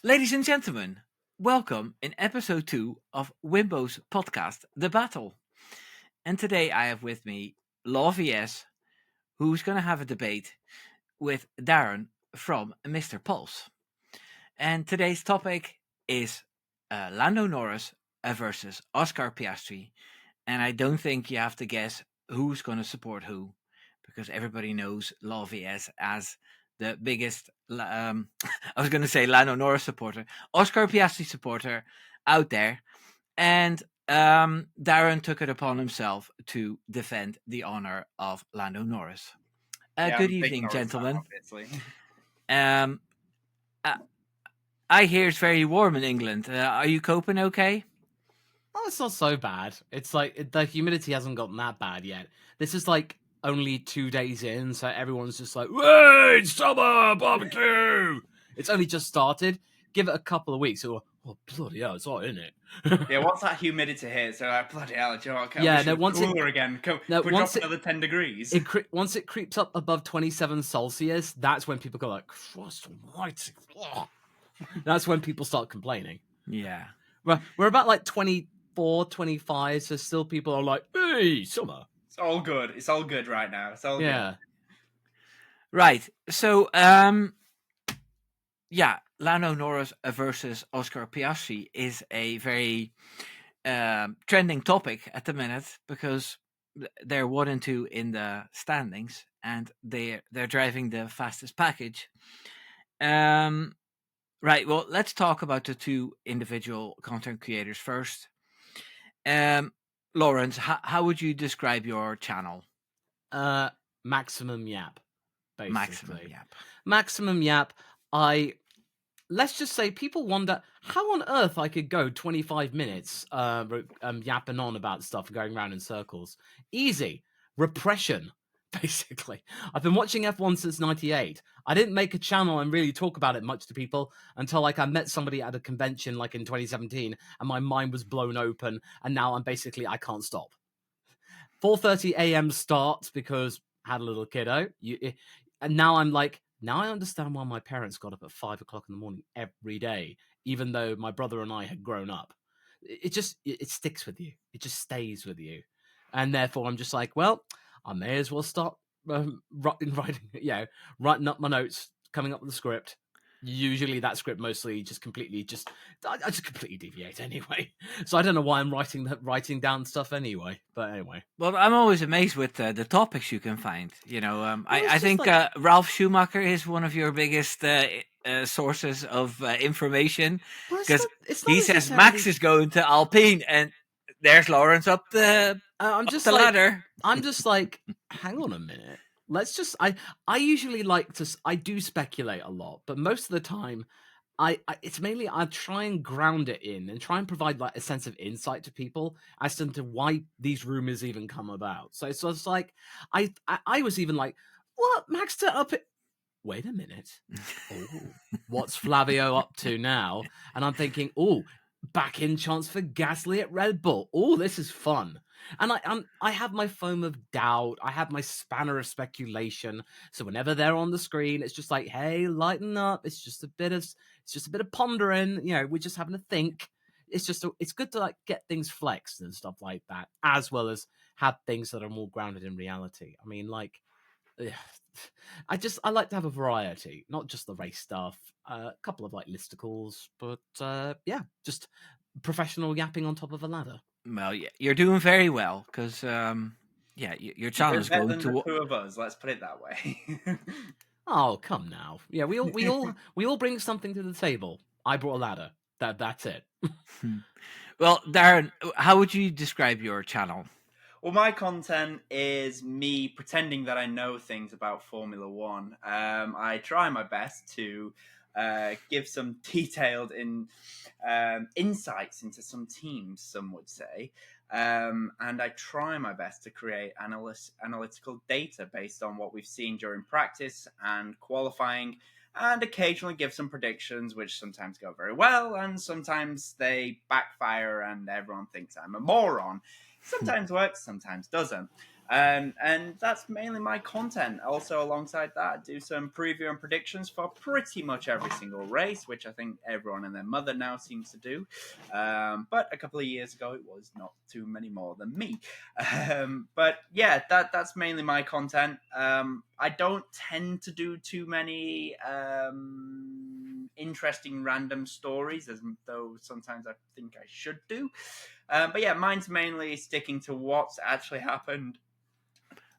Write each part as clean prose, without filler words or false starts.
Ladies and gentlemen, welcome in episode 2 of Wimbo's podcast, The Battle. And today I have with me Law VS, who's going to have a debate with Darren from Mr. Pulse. And today's topic is Lando Norris versus Oscar Piastri. And I don't think you have to guess who's going to support who, because everybody knows Law VS as the biggest, I was going to say Lando Norris supporter, Oscar Piastri supporter out there. And Darren took it upon himself to defend the honor of Lando Norris. Good evening, gentlemen. Obviously. Um, I hear it's very warm in England. Are you coping okay? Oh, it's not so bad. It's like the humidity hasn't gotten that bad yet. This is like only 2 days in, so everyone's just like, "Hey, it's summer barbecue!" It's only just started. Give it a couple of weeks. Oh, bloody hell, it's hot, isn't it? Yeah, once that humidity hits, they're like, bloody hell, do you know what? Once cooler again. Can we drop another 10 degrees? Once it creeps up above 27 Celsius, that's when people go like, "Christ almighty!" That's when people start complaining. Yeah, we're about like 24, 25, so still people are like, "Hey, summer." It's all good. It's all good right now. It's all good. Right. So, Lando Norris versus Oscar Piastri is a very trending topic at the minute because they're 1 and 2 in the standings, and they're driving the fastest package. Right. Well, let's talk about the two individual content creators first. Lawrence, how would you describe your channel? Maximum Yap, basically. Maximum Yap. Let's just say people wonder how on earth I could go 25 minutes yapping on about stuff, going around in circles. Easy. Repression, basically. I've been watching F1 since 98. I didn't make a channel and really talk about it much to people until like I met somebody at a convention like in 2017 and my mind was blown open, and now I can't stop. 4:30 a.m. starts because I had a little kiddo. And now I'm like, now I understand why my parents got up at 5 o'clock in the morning every day, even though my brother and I had grown up. It sticks with you. It just stays with you. And therefore I'm just like, well, I may as well start writing up my notes, coming up with the script. Usually that script mostly I just completely deviate anyway. So I don't know why I'm writing down stuff anyway. But anyway. Well, I'm always amazed with the topics you can find. You know, I think Ralph Schumacher is one of your biggest sources of information, because he says Max is going to Alpine, and there's Lawrence up the ladder. I'm just like, hang on a minute. Let's just. I usually I do speculate a lot, but most of the time, it's mainly I try and ground it in and try and provide like a sense of insight to people as to why these rumors even come about. So it's like I was even like, what, Max turned up? Wait a minute. What's Flavio up to now? And I'm thinking, back in chance for Gasly at Red Bull. This is fun. And I have my foam of doubt. I have my spanner of speculation. So whenever they're on the screen, it's just like, hey, lighten up. It's just a bit of pondering. You know, we're just having to think. It's good to like get things flexed and stuff like that, as well as have things that are more grounded in reality. I mean, like, I like to have a variety, not just the race stuff. A couple of like listicles, but just professional yapping on top of a ladder. Well, yeah, you're doing very well because your channel is going to the two of us. Let's put it that way. Oh, come now. Yeah, we all bring something to the table. I brought a ladder. That's it. Well, Darren, how would you describe your channel? Well, my content is me pretending that I know things about Formula One. I try my best to give some detailed insights into some teams, some would say. And I try my best to create analytical data based on what we've seen during practice and qualifying, and occasionally give some predictions, which sometimes go very well, and sometimes they backfire and everyone thinks I'm a moron. Sometimes works, sometimes doesn't. And that's mainly my content. Also, alongside that, I do some preview and predictions for pretty much every single race, which I think everyone and their mother now seems to do. But a couple of years ago, it was not too many more than me. But yeah, that's mainly my content. I don't tend to do too many interesting random stories, as though sometimes I think I should do. But yeah, mine's mainly sticking to what's actually happened.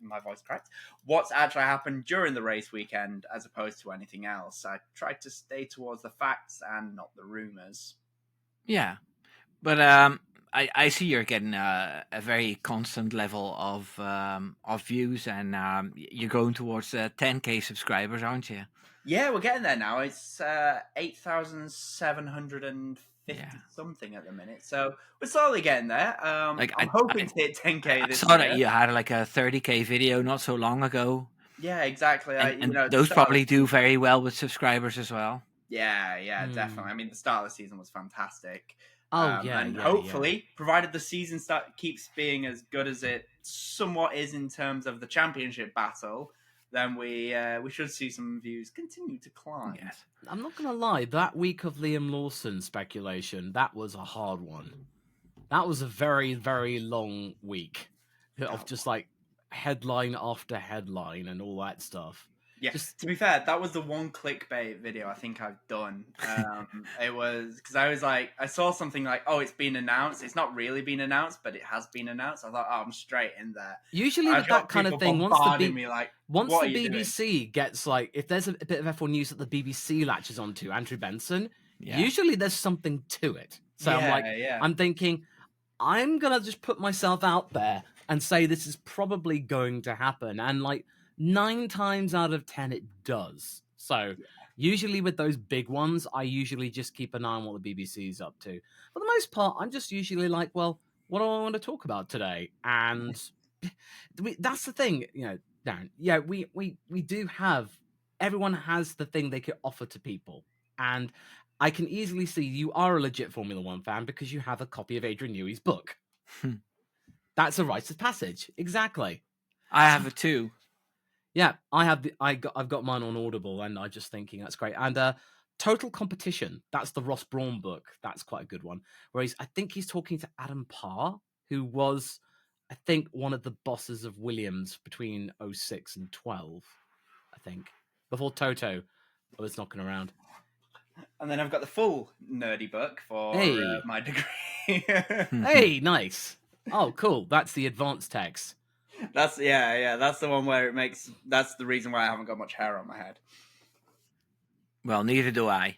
My voice cracked. What's actually happened during the race weekend, as opposed to anything else. I tried to stay towards the facts and not the rumors. Yeah, but I see you're getting a very constant level of views, and you're going towards 10K subscribers, aren't you? Yeah, we're getting there now. It's 8,750 Yeah. something at the minute, so we're slowly getting there. Like I'm hoping to hit 10K I this saw that year. you had like a 30K video not so long ago, Yeah, exactly. and The those start of probably the do season. very well with subscribers as well. Yeah, definitely. I mean, the start of the season was fantastic. Oh yeah, And yeah. hopefully, provided the season keeps being as good as it somewhat is in terms of the championship battle, then we should see some views continue to climb. Yes. I'm not gonna lie, that week of Liam Lawson speculation, that was a hard one. That was a very, very long week of just like headline after headline and all that stuff. Yeah, Just to be fair, that was the one clickbait video I think I've done. It was because I was like, I saw something like, oh, it's been announced. It's not really been announced, but it has been announced. I thought, oh, I'm straight in there. usually I've with that got kind of people thing, bombarding me like, once what the are you doing? BBC gets like, if there's a bit of F1 news that the BBC latches onto, Andrew Benson, Yeah. usually there's something to it. So Yeah. I'm thinking, I'm gonna just put myself out there and say this is probably going to happen, and like 9 times out of 10 it does. So usually with those big ones, I usually just keep an eye on what the BBC's up to. For the most part, I'm just usually like, well, what do I want to talk about today? And that's the thing, Darren. Yeah, we do have, everyone has the thing they could offer to people, and I can easily see you are a legit Formula One fan because you have a copy of Adrian Newey's book. That's a rite of passage, exactly. I have it too. Yeah, I've got mine on Audible, and I'm just thinking that's great. And Total Competition, that's the Ross Brawn book. That's quite a good one. Where I think he's talking to Adam Parr, who was, I think, one of the bosses of Williams between 06 and 12, I think, before Toto was knocking around. And then I've got the full nerdy book for my degree. Hey, nice. Oh, cool. That's the advanced text. That's that's the one where that's the reason why I haven't got much hair on my head. Well, neither do I.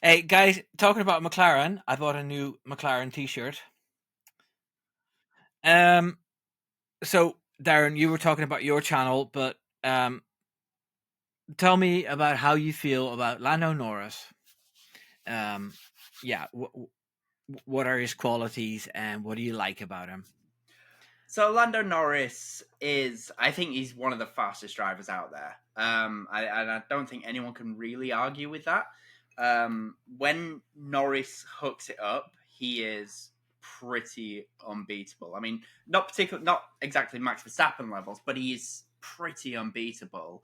Hey guys, talking about McLaren, I bought a new McLaren t-shirt. So Darren, you were talking about your channel, but tell me about how you feel about Lando Norris. What are his qualities and what do you like about him? So Lando Norris I think he's one of the fastest drivers out there. I don't think anyone can really argue with that. When Norris hooks it up, he is pretty unbeatable. I mean, not exactly Max Verstappen levels, but he is pretty unbeatable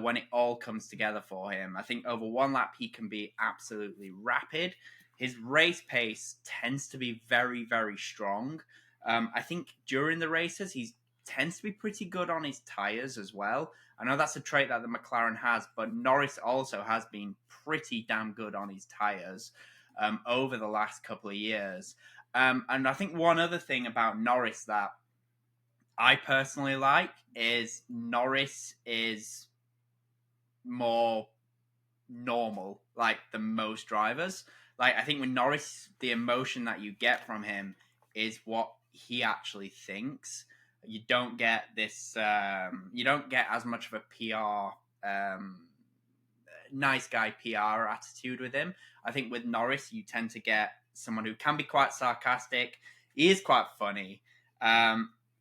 when it all comes together for him. I think over one lap, he can be absolutely rapid. His race pace tends to be very, very strong. I think during the races, he tends to be pretty good on his tyres as well. I know that's a trait that the McLaren has, but Norris also has been pretty damn good on his tyres over the last couple of years. And I think one other thing about Norris that I personally like is Norris is more normal, like than most drivers. Like, I think with Norris, the emotion that you get from him is what he actually thinks. You don't get this. You don't get as much of a PR, nice guy PR attitude with him. I think with Norris, you tend to get someone who can be quite sarcastic. He is quite funny.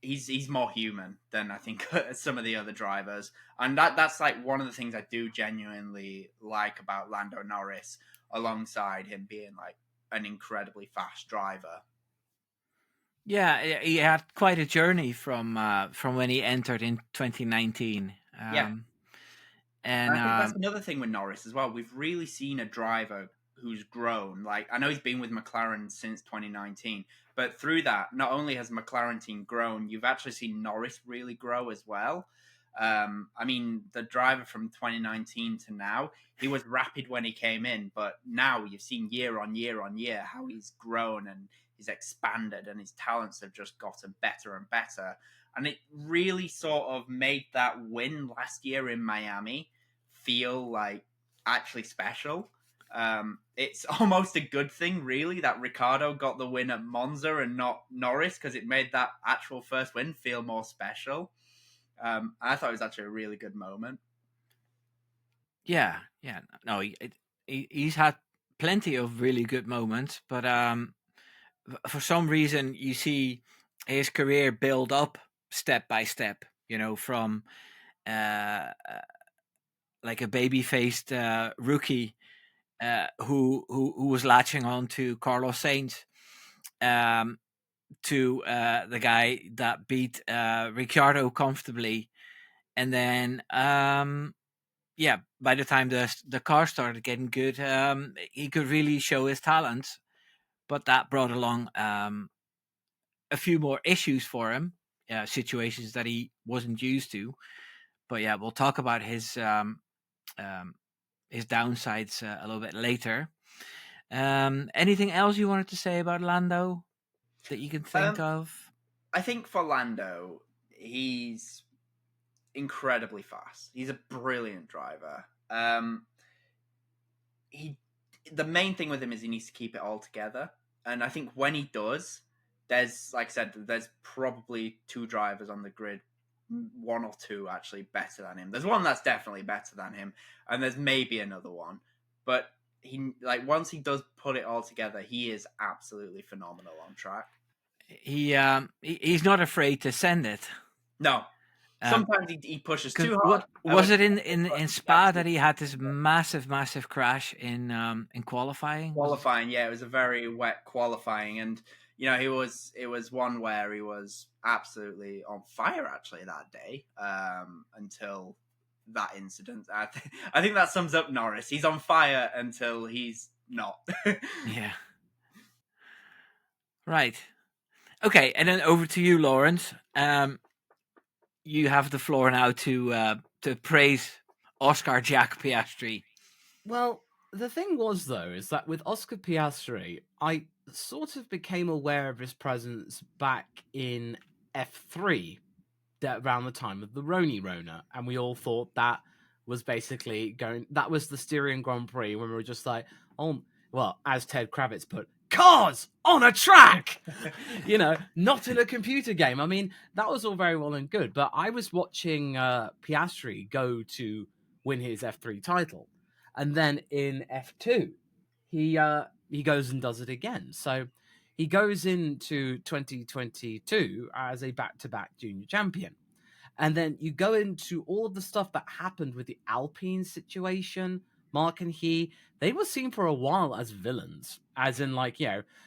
He's more human than I think some of the other drivers, and that's like one of the things I do genuinely like about Lando Norris, alongside him being like an incredibly fast driver. Yeah, he had quite a journey from when he entered in 2019. Yeah. And I think that's another thing with Norris as well. We've really seen a driver who's grown. Like, I know he's been with McLaren since 2019, but through that, not only has McLaren team grown, you've actually seen Norris really grow as well. I mean, the driver from 2019 to now, he was rapid when he came in, but now you've seen year on year on year how he's grown and he's expanded, and his talents have just gotten better and better. And it really sort of made that win last year in Miami feel like actually special. It's almost a good thing, really, that Ricciardo got the win at Monza and not Norris, because it made that actual first win feel more special. I thought it was actually a really good moment. yeah, no, he's had plenty of really good moments, but for some reason you see his career build up step by step. From like a baby-faced rookie who was latching on to Carlos Sainz, to the guy that beat Ricciardo comfortably, and then by the time the car started getting good, he could really show his talents, but that brought along a few more issues for him, situations that he wasn't used to. But yeah, we'll talk about his downsides a little bit later. Anything else you wanted to say about Lando that you can think of? I think for Lando, he's incredibly fast. He's a brilliant driver. The main thing with him is he needs to keep it all together, and I think when he does, there's, like I said, there's probably two drivers on the grid, one or two actually better than him. There's one that's definitely better than him, and there's maybe another one, but once he does put it all together, he is absolutely phenomenal on track. He's not afraid to send it. No. Sometimes he pushes too hard. Was it in Spa that he had this massive crash in qualifying? Qualifying, yeah, it was a very wet qualifying, and it was one where he was absolutely on fire actually that day, until that incident. I think that sums up Norris. He's on fire until he's not. Yeah. Right. Okay, and then over to you, Lawrence. You have the floor now to praise Oscar Jack Piastri. Well, the thing was, though, is that with Oscar Piastri, I sort of became aware of his presence back in F3 around the time of the Rona, and we all thought that was basically that was the Styrian Grand Prix, when we were just like, oh, well, as Ted Kravitz put, cars on a track, not in a computer game. I mean, that was all very well and good, but I was watching Piastri go to win his F3 title, and then in F2 he goes and does it again. So he goes into 2022 as a back-to-back junior champion. And then you go into all of the stuff that happened with the Alpine situation. Mark and they were seen for a while as villains, as in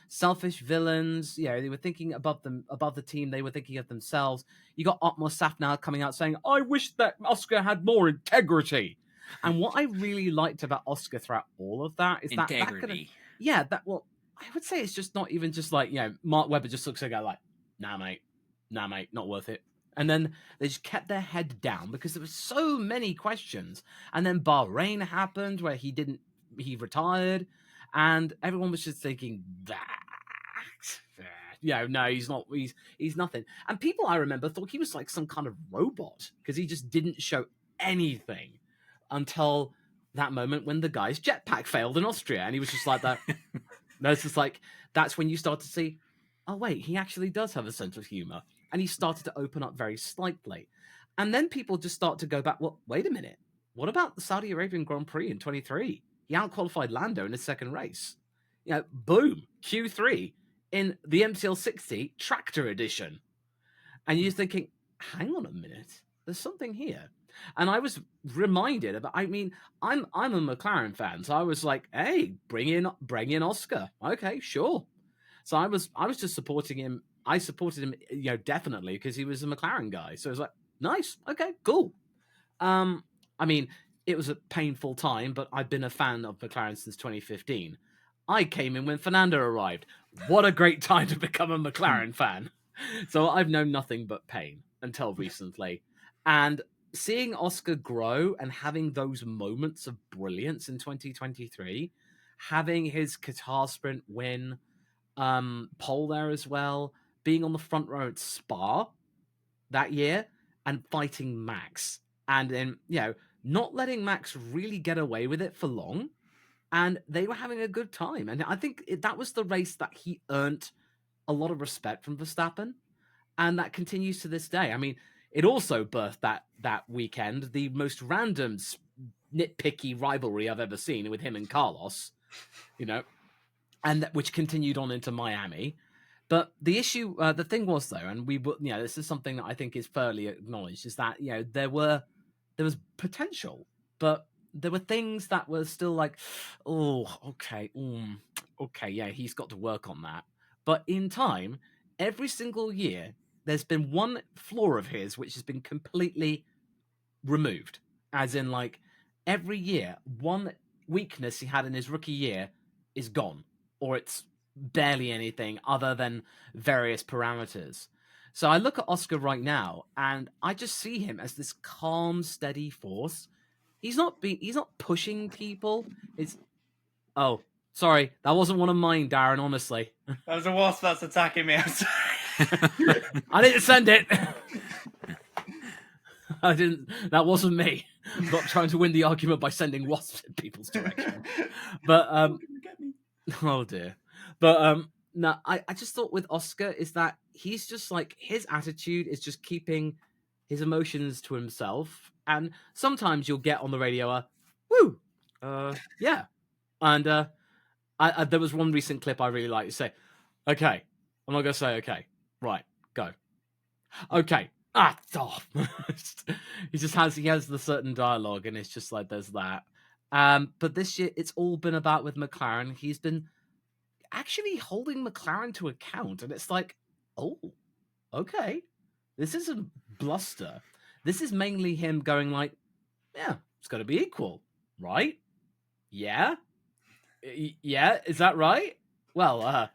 selfish villains. They were thinking above the team. They were thinking of themselves. You got Otmar Safnauer coming out saying, "I wish that Oscar had more integrity." And what I really liked about Oscar throughout all of that is integrity. I would say it's just not even just Mark Webber just looks at a guy like, nah, mate, not worth it. And then they just kept their head down because there were so many questions. And then Bahrain happened where he retired, and everyone was just thinking no, he's not. He's nothing. And people, I remember, thought he was like some kind of robot because he just didn't show anything until that moment when the guy's jetpack failed in Austria, and he was just like that. No, it's just like that's when you start to see, oh wait, he actually does have a sense of humor. And he started to open up very slightly. And then people just start to go back, well, wait a minute. What about the Saudi Arabian Grand Prix in 23? He outqualified Lando in his second race. Boom, Q3 in the MCL 60 Tractor Edition. And you're thinking, hang on a minute, there's something here. And I was reminded about, I'm a McLaren fan, so I was like, hey, bring in Oscar. Okay, sure. So I was just supporting him I supported him, definitely because he was a McLaren guy. So it was like, nice, okay, cool. I mean, it was a painful time, but I've been a fan of McLaren since 2015. I came in when Fernando arrived. What a great time to become a McLaren fan. So I've known nothing but pain until recently. And seeing Oscar grow and having those moments of brilliance in 2023, having his Qatar sprint win, pole there as well, being on the front row at Spa that year and fighting Max. And then, not letting Max really get away with it for long. And they were having a good time. And I think that was the race that he earned a lot of respect from Verstappen. And that continues to this day. I mean, it also birthed that weekend the most random, nitpicky rivalry I've ever seen with him and Carlos, and which continued on into Miami. But the issue, the thing was though, and this is something that I think is fairly acknowledged, is that there was potential, but there were things that were still like, oh, okay, yeah, he's got to work on that. But in time, every single year, there's been one flaw of his which has been completely removed. As in, like, every year, one weakness he had in his rookie year is gone, or it's barely anything other than various parameters. So I look at Oscar right now, and I just see him as this calm, steady force. He's not pushing people. Oh, sorry, that wasn't one of mine, Darren. Honestly, that was a wasp that's attacking me. I'm sorry. I didn't send it. I didn't. That wasn't me. I'm not trying to win the argument by sending wasps in people's direction. But oh dear. But no, I just thought with Oscar is that he's just like, his attitude is just keeping his emotions to himself, and sometimes you'll get on the radio, woo, yeah, and I there was one recent clip I really like to say, okay, I'm not gonna say okay, right, go, okay, he has the certain dialogue, and it's just like there's that. But this year it's all been about with McLaren. He's been actually holding McLaren to account, and it's like, oh, okay, this isn't bluster. This is mainly him going like, yeah, it's got to be equal, right? Yeah, yeah, is that right? Well,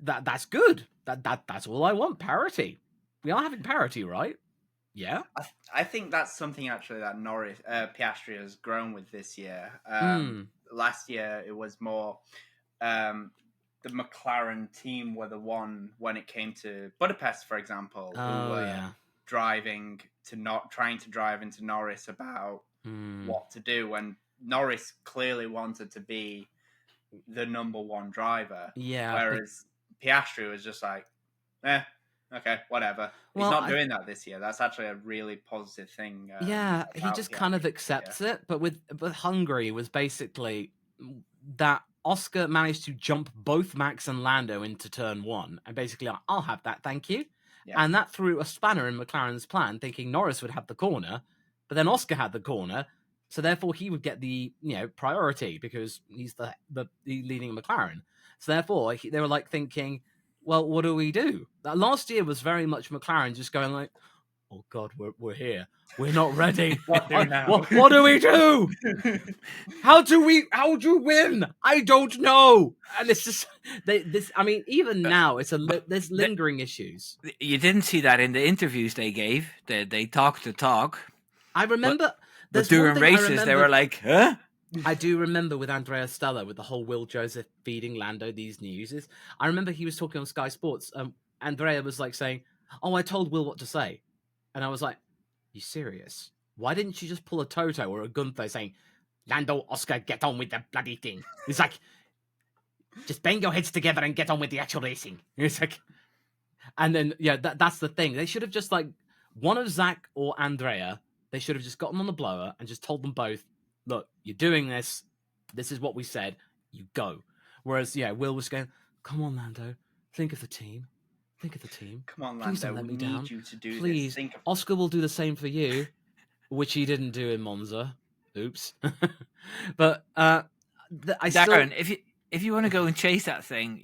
that's good. That's all I want. Parity. We are having parity, right? Yeah. I think that's something actually that Piastri has grown with this year. Last year it was more the McLaren team were the one when it came to Budapest, for example, who were trying to drive into Norris about what to do, when Norris clearly wanted to be the number one driver. Yeah. Whereas Piastri was just like, okay, whatever. He's not doing that this year. That's actually a really positive thing. He just kind of accepts it. But with Hungary was basically that Oscar managed to jump both Max and Lando into turn one, and basically, I'll have that, thank you. Yeah. And that threw a spanner in McLaren's plan, thinking Norris would have the corner, but then Oscar had the corner, so therefore he would get the priority because he's the leading McLaren. So therefore they were like thinking, well, what do we do? That last year was very much McLaren just going like, oh God, we're here. We're not ready. What do we do? How do you win? I don't know. And it's just even now there's lingering issues. You didn't see that in the interviews they gave. They talked the talk. I remember. But during races, they were like, huh? I do remember with Andrea Stella, with the whole Will Joseph feeding Lando these news. I remember he was talking on Sky Sports. Andrea was like saying, oh, I told Will what to say. And I was like, you serious? Why didn't you just pull a Toto or a Gunther saying, Lando, Oscar, get on with the bloody thing? It's like, just bang your heads together and get on with the actual racing. It's like, and then, that's the thing. They should have just like, one of Zach or Andrea, they should have just gotten on the blower and just told them both, look, you're doing this. This is what we said. You go. Whereas, Will was going, come on, Lando, think of the team. Think of the team. Come on, Please Lando, don't let me we down. need you to do Please. this. Oscar will do the same for you, which he didn't do in Monza. Oops. But Darren, if you want to go and chase that thing,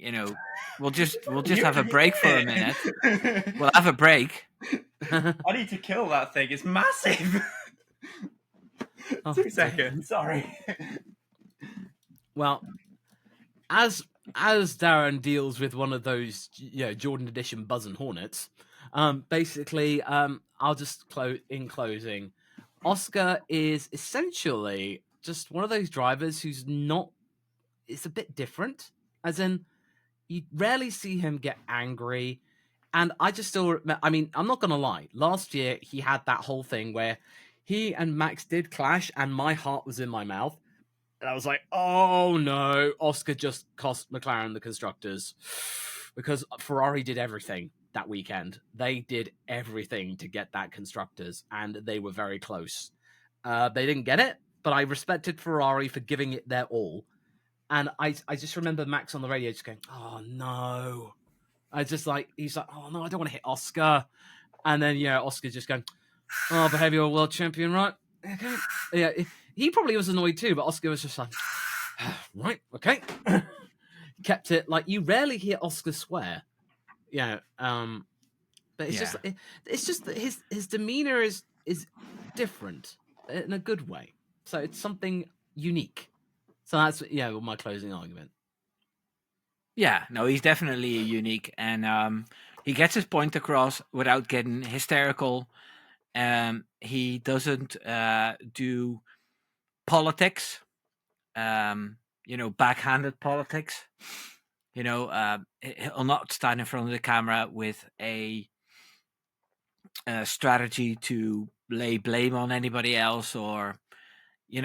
we'll just have a break for a minute. We'll have a break. I need to kill that thing. It's massive. 2 seconds. Sorry. Well, as Darren deals with one of those, Jordan Edition Buzz and Hornets, basically, I'll just in closing, Oscar is essentially just one of those drivers who's not. It's a bit different, as in you rarely see him get angry. And I just still, I mean, I'm not gonna lie. Last year he had that whole thing where he and Max did clash, and my heart was in my mouth. And I was like, oh no, Oscar just cost McLaren the constructors. Because Ferrari did everything that weekend. They did everything to get that constructors, and they were very close. They didn't get it, but I respected Ferrari for giving it their all. And I just remember Max on the radio just going, oh no. He's like, oh no, I don't want to hit Oscar. And then, Oscar's just going, oh, behavioural world champion, right? Okay. Yeah, he probably was annoyed too, but Oscar was just like, right, okay. Kept it like you rarely hear Oscar swear. But it's just that his demeanor is different in a good way. So it's something unique. So that's my closing argument. Yeah, no, he's definitely unique, and he gets his point across without getting hysterical. He doesn't do politics, backhanded politics. He'll not stand in front of the camera with a strategy to lay blame on anybody else, or I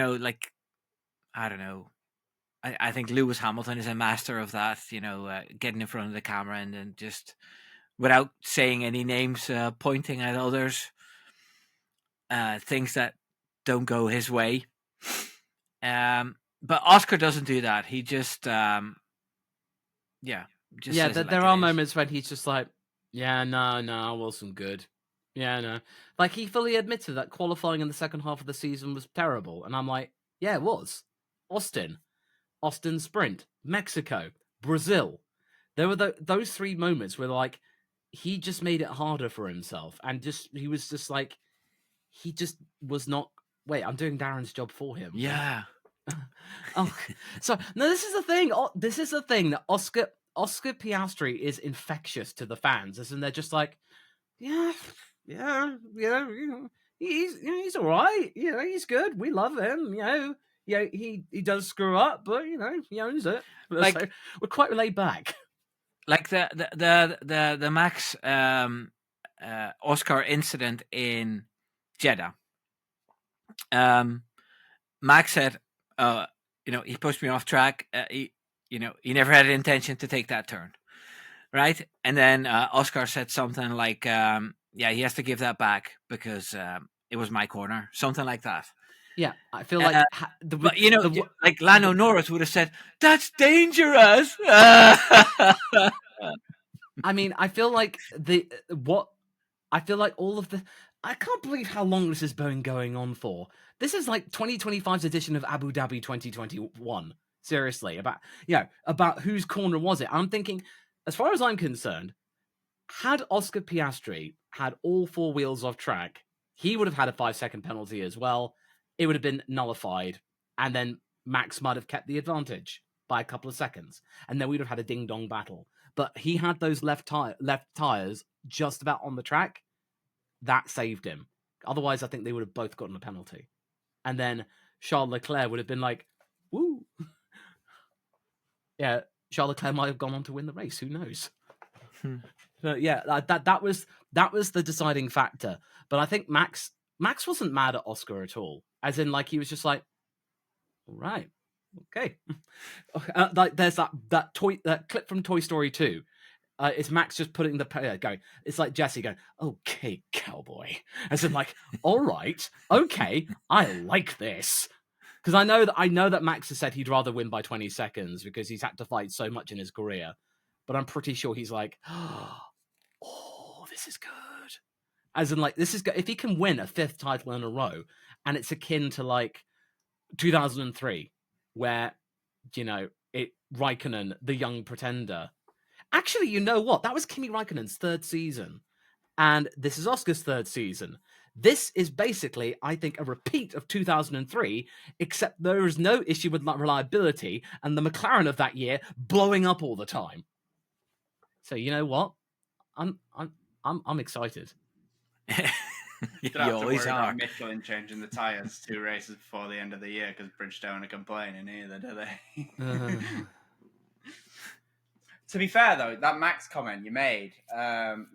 don't know. I think Lewis Hamilton is a master of that, getting in front of the camera and then just, without saying any names, pointing at others, things that don't go his way. But Oscar doesn't do that. He just, there are moments when he's just like, yeah, no, I wasn't good. Yeah, no. Like, he fully admitted that qualifying in the second half of the season was terrible. And I'm like, yeah, it was. Austin Sprint, Mexico, Brazil. There were those 3 moments where, like, he just made it harder for himself. And he was just like, he just was not. Wait, I'm doing Darren's job for him. Yeah. So, no, this is the thing. This is the thing that Oscar Piastri is infectious to the fans. And they're just like, he's all right. He's good. We love him. He does screw up, but he owns it. Like, so we're quite laid back. Like the Max Oscar incident in Jeddah. Max said, he pushed me off track. He never had an intention to take that turn, right? And then Oscar said something like, he has to give that back because it was my corner, something like that. Yeah, I feel like, like Lando Norris would have said, "That's dangerous." I mean, I feel like all of the. I can't believe how long this has been going on for. This is like 2025's edition of Abu Dhabi 2021. Seriously, about whose corner was it? I'm thinking, as far as I'm concerned, had Oscar Piastri had all 4 wheels off track, he would have had a 5-second penalty as well. It would have been nullified, and then Max might have kept the advantage by a couple of seconds, and then we'd have had a ding-dong battle. But he had those left tires just about on the track. That saved him. Otherwise, I think they would have both gotten a penalty. And then Charles Leclerc would have been like, woo. Yeah, Charles Leclerc might have gone on to win the race. Who knows? But yeah, that was the deciding factor. But I think Max wasn't mad at Oscar at all. As in, like, he was just like, all right, okay. Like, there's that clip from Toy Story 2. It's Max just putting the going. It's like Jesse going, okay, cowboy. As in, like, all right, okay, I like this. Because I know that Max has said he'd rather win by 20 seconds because he's had to fight so much in his career. But I'm pretty sure he's like, oh, this is good. As in, like, this is good. If he can win a 5th title in a row, and it's akin to, like, 2003, where, Raikkonen, the young pretender. Actually, you know what? That was Kimi Raikkonen's 3rd season. And this is Oscar's 3rd season. This is basically, I think, a repeat of 2003, except there is no issue with reliability and the McLaren of that year blowing up all the time. So you know what? I'm excited. You don't have to worry about Michelin changing the tyres 2 races before the end of the year because Bridgestone are complaining either, do they? To be fair, though, that Max comment you made,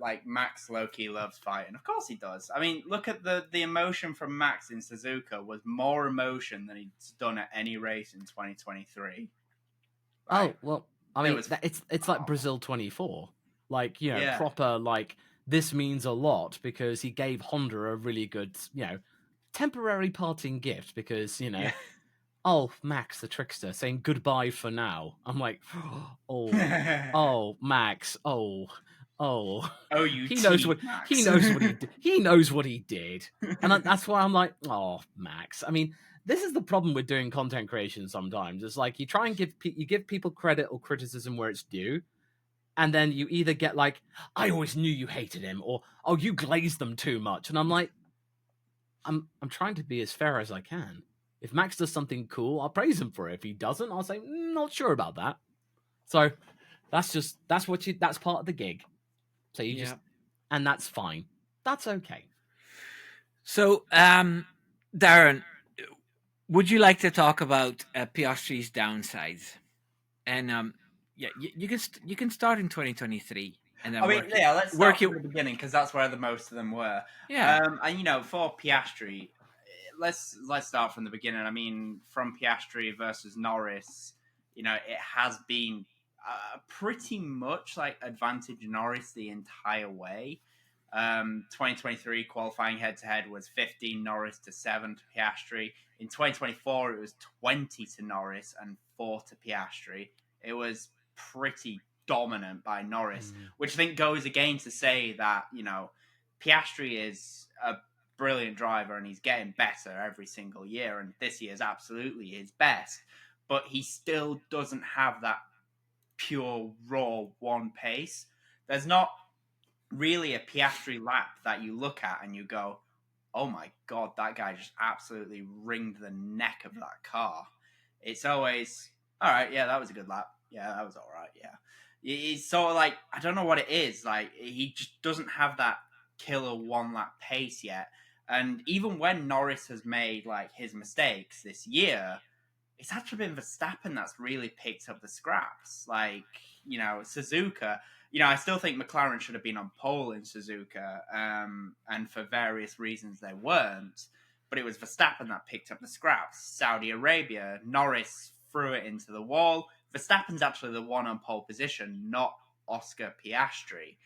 like Max low-key loves fighting. Of course he does. I mean, look at the emotion from Max in Suzuka was more emotion than he's done at any race in 2023. Like, oh, well, I mean, it's like Brazil 24. Like, you know, proper, like, this means a lot because he gave Honda a really good, you know, temporary parting gift because, you know, oh, Max the trickster saying goodbye for now. I'm like, oh, Max, oh, you he knows what Max. he knows what he did. He knows what he did, and that's why I'm like, oh, Max. I mean, this is the problem with doing content creation. Sometimes it's like you try and give people credit or criticism where it's due, and then you either get like, I always knew you hated him, or oh, you glazed them too much, and I'm like, I'm trying to be as fair as I can. If Max does something cool, I'll praise him for it. If he doesn't, I'll say, not sure about that. So that's part of the gig. So you just, and that's fine. That's okay. So, Darren, would you like to talk about Piastri's downsides? And you can start in 2023. And then let's start from the beginning because that's where the most of them were. Yeah. And you know, for Piastri, let's start from the beginning. I mean, from Piastri versus Norris, you know, it has been pretty much like advantage Norris the entire way. 2023 qualifying head-to-head was 15 Norris to 7 to Piastri. In 2024, it was 20 to Norris and 4 to Piastri. It was pretty dominant by Norris, which I think goes again to say that, you know, Piastri is a brilliant driver and he's getting better every single year, and this year is absolutely his best, but he still doesn't have that pure raw one pace. There's not really a Piastri lap that you look at and you go, oh my god, that guy just absolutely wringed the neck of that car. It's always, all right, yeah, that was a good lap. Yeah, that was all right, yeah. He's sort of like, I don't know what it is. Like, he just doesn't have that killer one-lap pace yet. And even when Norris has made, like, his mistakes this year, it's actually been Verstappen that's really picked up the scraps. Like, you know, Suzuka, you know, I still think McLaren should have been on pole in Suzuka, and for various reasons they weren't. But it was Verstappen that picked up the scraps. Saudi Arabia, Norris threw it into the wall. Verstappen's actually the one on pole position, not Oscar Piastri.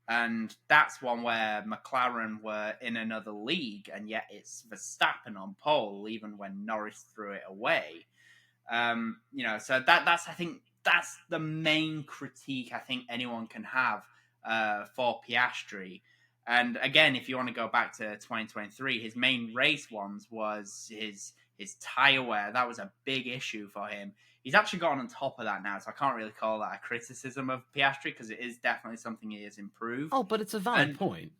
And that's one where McLaren were in another league, and yet it's Verstappen on pole, even when Norris threw it away. You know, so that's I think that's the main critique I think anyone can have for Piastri. And again, if you want to go back to 2023, his main race ones was his tire wear. That was a big issue for him. He's actually gotten on top of that now, so I can't really call that a criticism of Piastri because it is definitely something he has improved. Oh, but it's a valid point.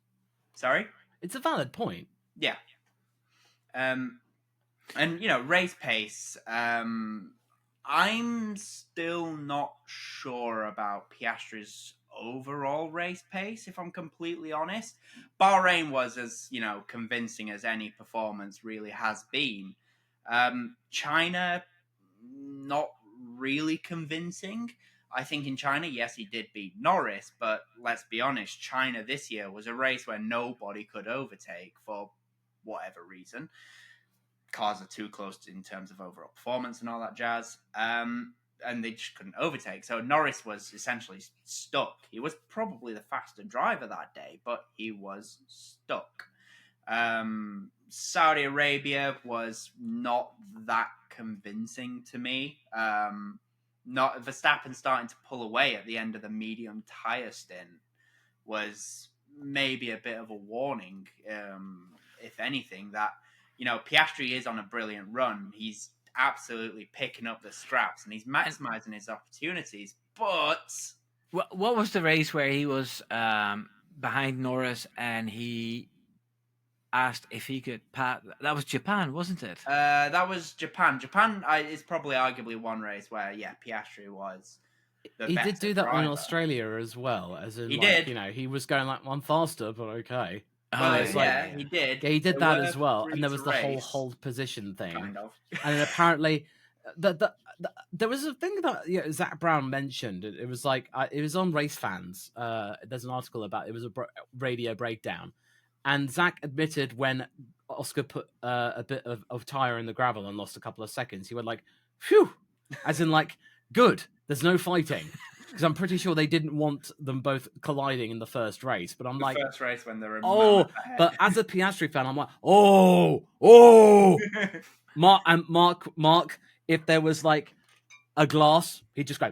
Sorry? It's a valid point. Yeah. And, you know, race pace, I'm still not sure about Piastri's overall race pace, if I'm completely honest. Bahrain was as, you know, convincing as any performance really has been. China, not really convincing. I think in China, yes, he did beat Norris, but let's be honest, China this year was a race where nobody could overtake for whatever reason. Cars are too close in terms of overall performance and all that jazz. And they just couldn't overtake. So Norris was essentially stuck. He was probably the faster driver that day, but he was stuck. Saudi Arabia was not that convincing to me. Not Verstappen starting to pull away at the end of the medium tire stint was maybe a bit of a warning, if anything, that, you know, Piastri is on a brilliant run. He's absolutely picking up the scraps and he's maximizing his opportunities. But What was the race where he was behind Norris and he asked if he could pass? That was Japan, wasn't it? that was Japan. Japan is probably arguably one race where Piastri was. He did do that driver. on Australia as well, as in He like, did. you know, he was going like one faster, but okay. Well, Oh, he did. Yeah, he did There that were as well, 3 and there was to the whole race, hold position thing, kind of. and then apparently, there was a thing that Zach Brown mentioned. It was like it was on Race Fans. There's an article about it was a radio breakdown, and Zach admitted when Oscar put a bit of tire in the gravel and lost a couple of seconds, he went like, "Phew," as in like, "Good, there's no fighting." Because I'm pretty sure they didn't want them both colliding in the first race. But I'm like, first race when they're but as a Piastri fan, I'm like, Mark, if there was like a glass, he'd just go,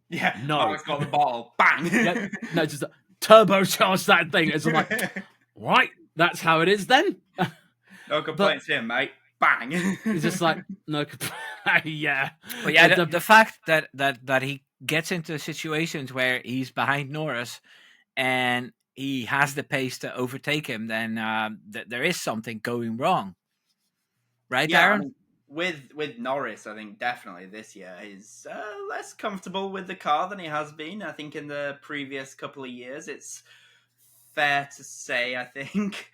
yeah, no, Mark's got the ball, bang, yeah, no, just turbocharge that thing. It's like, right, that's how it is then. No complaints here, mate. Bang. It's just like no, yeah, but yeah, the fact that he gets into situations where he's behind Norris and he has the pace to overtake him, then there is something going wrong, right, yeah, Darren? I mean, with Norris, I think definitely this year he's less comfortable with the car than he has been. I think in the previous couple of years, it's fair to say. I think.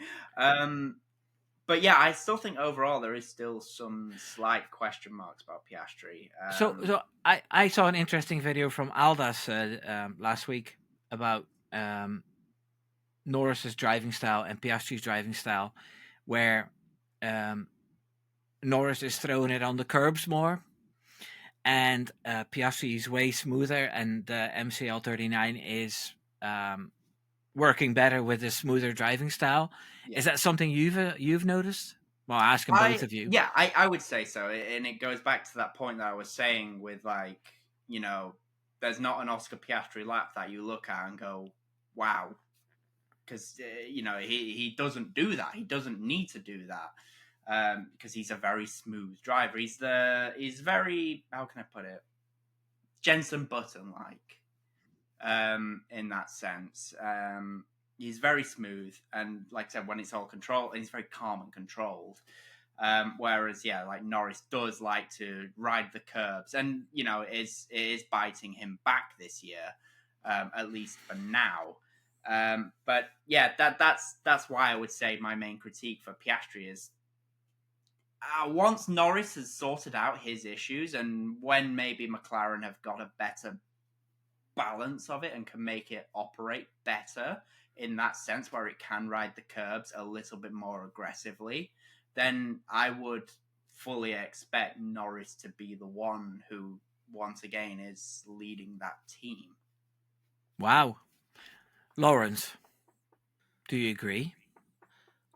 But yeah, I still think overall there is still some slight question marks about Piastri. So I saw an interesting video from Aldas last week about Norris's driving style and Piastri's driving style, where Norris is throwing it on the curbs more, and Piastri is way smoother, and the MCL39 is working better with a smoother driving style. Yeah. Is that something you've noticed? Well, asking both of you. Yeah, I would say so, and it goes back to that point that I was saying with like, there's not an Oscar Piastri lap that you look at and go, wow, because he doesn't do that. He doesn't need to do that because he's a very smooth driver. He's very, how can I put it, Jenson Button like. In that sense, he's very smooth, and like I said, when it's all controlled, he's very calm and controlled. Whereas, like Norris does like to ride the curbs, and it is biting him back this year, at least for now. But yeah, that's why I would say my main critique for Piastri is once Norris has sorted out his issues, and when maybe McLaren have got a better balance of it and can make it operate better in that sense where it can ride the curbs a little bit more aggressively, then I would fully expect Norris to be the one who once again is leading that team. Wow. Lawrence, do you agree?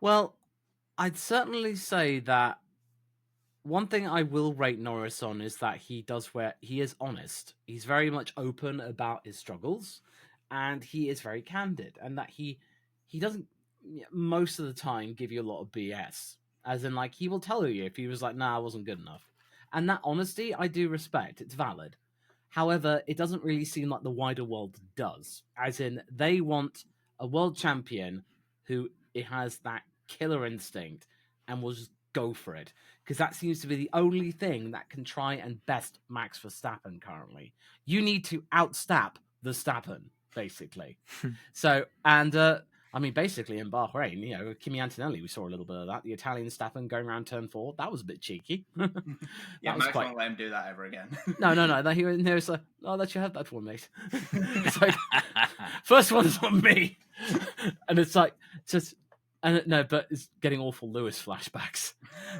Well, I'd certainly say that one thing I will rate Norris on is that he is honest. He's very much open about his struggles, and he is very candid, and that he doesn't most of the time give you a lot of BS. As in, like, he will tell you if he was like, nah, I wasn't good enough. And that honesty, I do respect. It's valid. However, it doesn't really seem like the wider world does. As in, they want a world champion who has that killer instinct and will just go for it. Because that seems to be the only thing that can try and best Max Verstappen currently. You need to outstap Verstappen, basically. So, and I mean, basically in Bahrain, Kimi Antonelli, we saw a little bit of that. The Italian Verstappen going around turn 4, that was a bit cheeky. Yeah, Max won't let him do that ever again. No. He was like, "Oh, let you have that one, mate." It's like, first one's on me, and it's like just. And no, but it's getting awful Lewis flashbacks.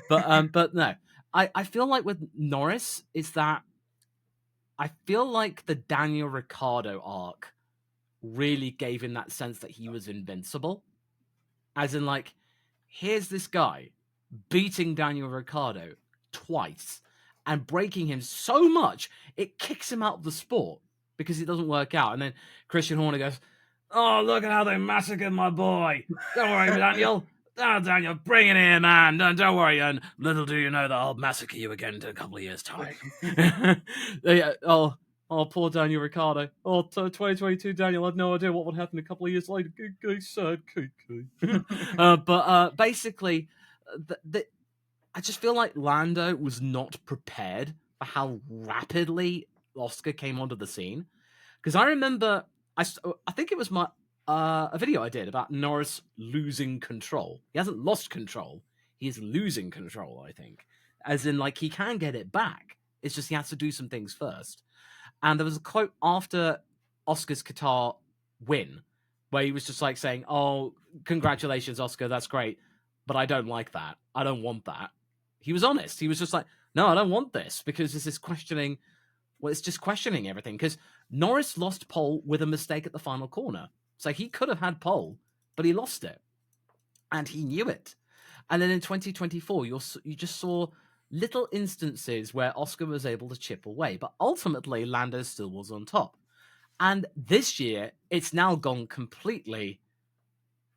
But no, I feel like with Norris, it's that I feel like the Daniel Ricciardo arc really gave him that sense that he was invincible. As in, like, here's this guy beating Daniel Ricciardo twice and breaking him so much, it kicks him out of the sport because it doesn't work out. And then Christian Horner goes, "Oh, look at how they massacred my boy. Don't worry, Daniel. "Oh, Daniel, bring it in, man. Don't worry. And little do you know that I'll massacre you again in a couple of years' time." Yeah, oh, poor Daniel Ricciardo. Oh, 2022 Daniel had no idea what would happen a couple of years later. Sad. But basically, I just feel like Lando was not prepared for how rapidly Oscar came onto the scene. Because I remember, I think it was a video I did about Norris losing control. He hasn't lost control. He is losing control, I think. As in, like, he can get it back. It's just he has to do some things first. And there was a quote after Oscar's Qatar win where he was just like saying, "Oh, congratulations, Oscar. That's great. But I don't like that. I don't want that." He was honest. He was just like, "No, I don't want this," because this is questioning. Well, it's just questioning everything. Because Norris lost pole with a mistake at the final corner. So he could have had pole, but he lost it. And he knew it. And then in 2024, you just saw little instances where Oscar was able to chip away. But ultimately, Lando still was on top. And this year, it's now gone completely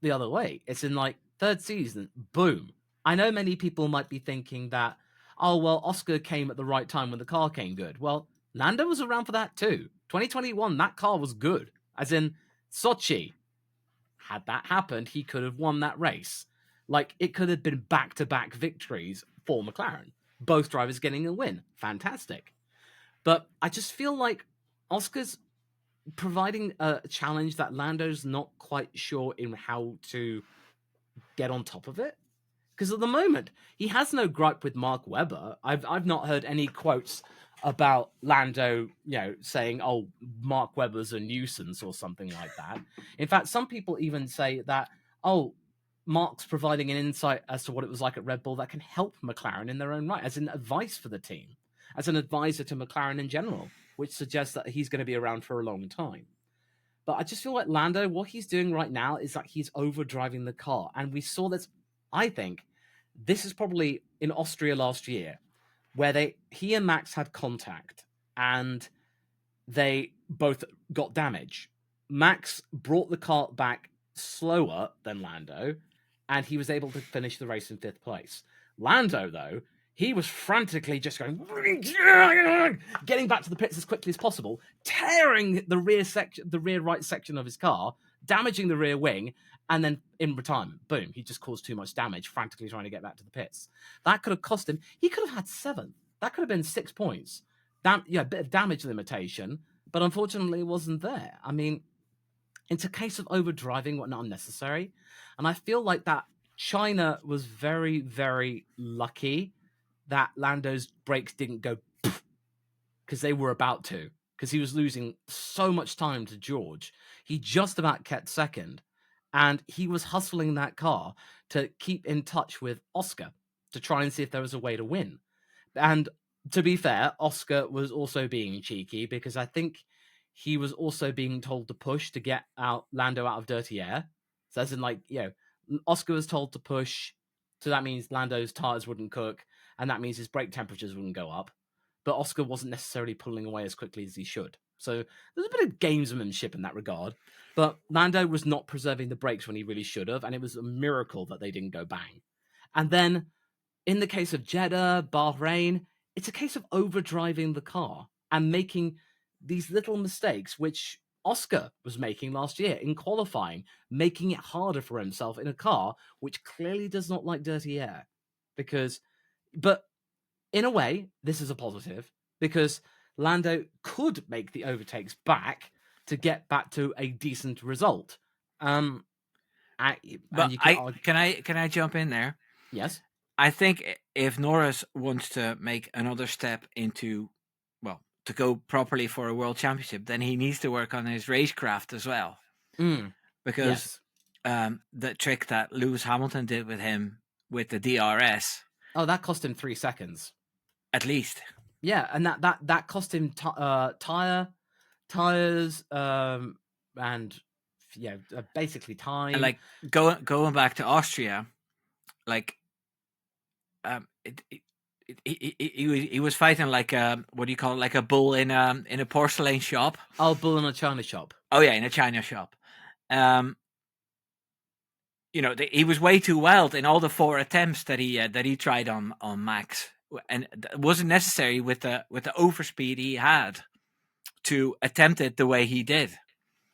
the other way. It's in like third season, boom. I know many people might be thinking that, oh, well, Oscar came at the right time when the car came good. Well, Lando was around for that too. 2021, that car was good. As in, Sochi, had that happened, he could have won that race. Like, it could have been back-to-back victories for McLaren. Both drivers getting a win. Fantastic. But I just feel like Oscar's providing a challenge that Lando's not quite sure in how to get on top of it. Because at the moment, he has no gripe with Mark Webber. I've not heard any quotes about Lando, saying, "Oh, Mark Webber's a nuisance" or something like that. In fact, some people even say that, "Oh, Mark's providing an insight as to what it was like at Red Bull that can help McLaren in their own right, as an advice for the team, as an advisor to McLaren in general," which suggests that he's going to be around for a long time. But I just feel like Lando, what he's doing right now is that he's overdriving the car. And we saw this, I think, this is probably in Austria last year, where he and Max had contact and they both got damage. Max brought the car back slower than Lando, and he was able to finish the race in 5th place. Lando, though, he was frantically just going, getting back to the pits as quickly as possible, tearing the rear right section of his car, damaging the rear wing, and then in retirement, boom, he just caused too much damage, frantically trying to get back to the pits. That could have cost him. He could have had 7th. That could have been 6 points. A bit of damage limitation, but unfortunately it wasn't there. I mean, it's a case of overdriving what not unnecessary. And I feel like that China was very, very lucky that Lando's brakes didn't go because they were about to, because he was losing so much time to George. He just about kept second, and he was hustling that car to keep in touch with Oscar to try and see if there was a way to win. And to be fair, Oscar was also being cheeky because I think he was also being told to push to get Lando out of dirty air. So as in, like, Oscar was told to push, so that means Lando's tires wouldn't cook, and that means his brake temperatures wouldn't go up. But Oscar wasn't necessarily pulling away as quickly as he should. So there's a bit of gamesmanship in that regard. But Lando was not preserving the brakes when he really should have, and it was a miracle that they didn't go bang. And then, in the case of Jeddah, Bahrain, it's a case of overdriving the car and making these little mistakes, which Oscar was making last year in qualifying, making it harder for himself in a car which clearly does not like dirty air. But in a way, this is a positive because Lando could make the overtakes back to get back to a decent result. Can I jump in there? Yes. I think if Norris wants to make another step into, to go properly for a world championship, then he needs to work on his racecraft as well. Because the trick that Lewis Hamilton did with him with the DRS. Oh, that cost him 3 seconds. At least. Yeah, and that cost him tires, and basically time. And like going back to Austria, like he was fighting like what do you call it, like a bull in a porcelain shop. Oh, bull in a china shop. Oh yeah, in a china shop. he was way too wild in all the 4 attempts that he tried on Max, and it wasn't necessary with the overspeed he had to attempt it the way he did.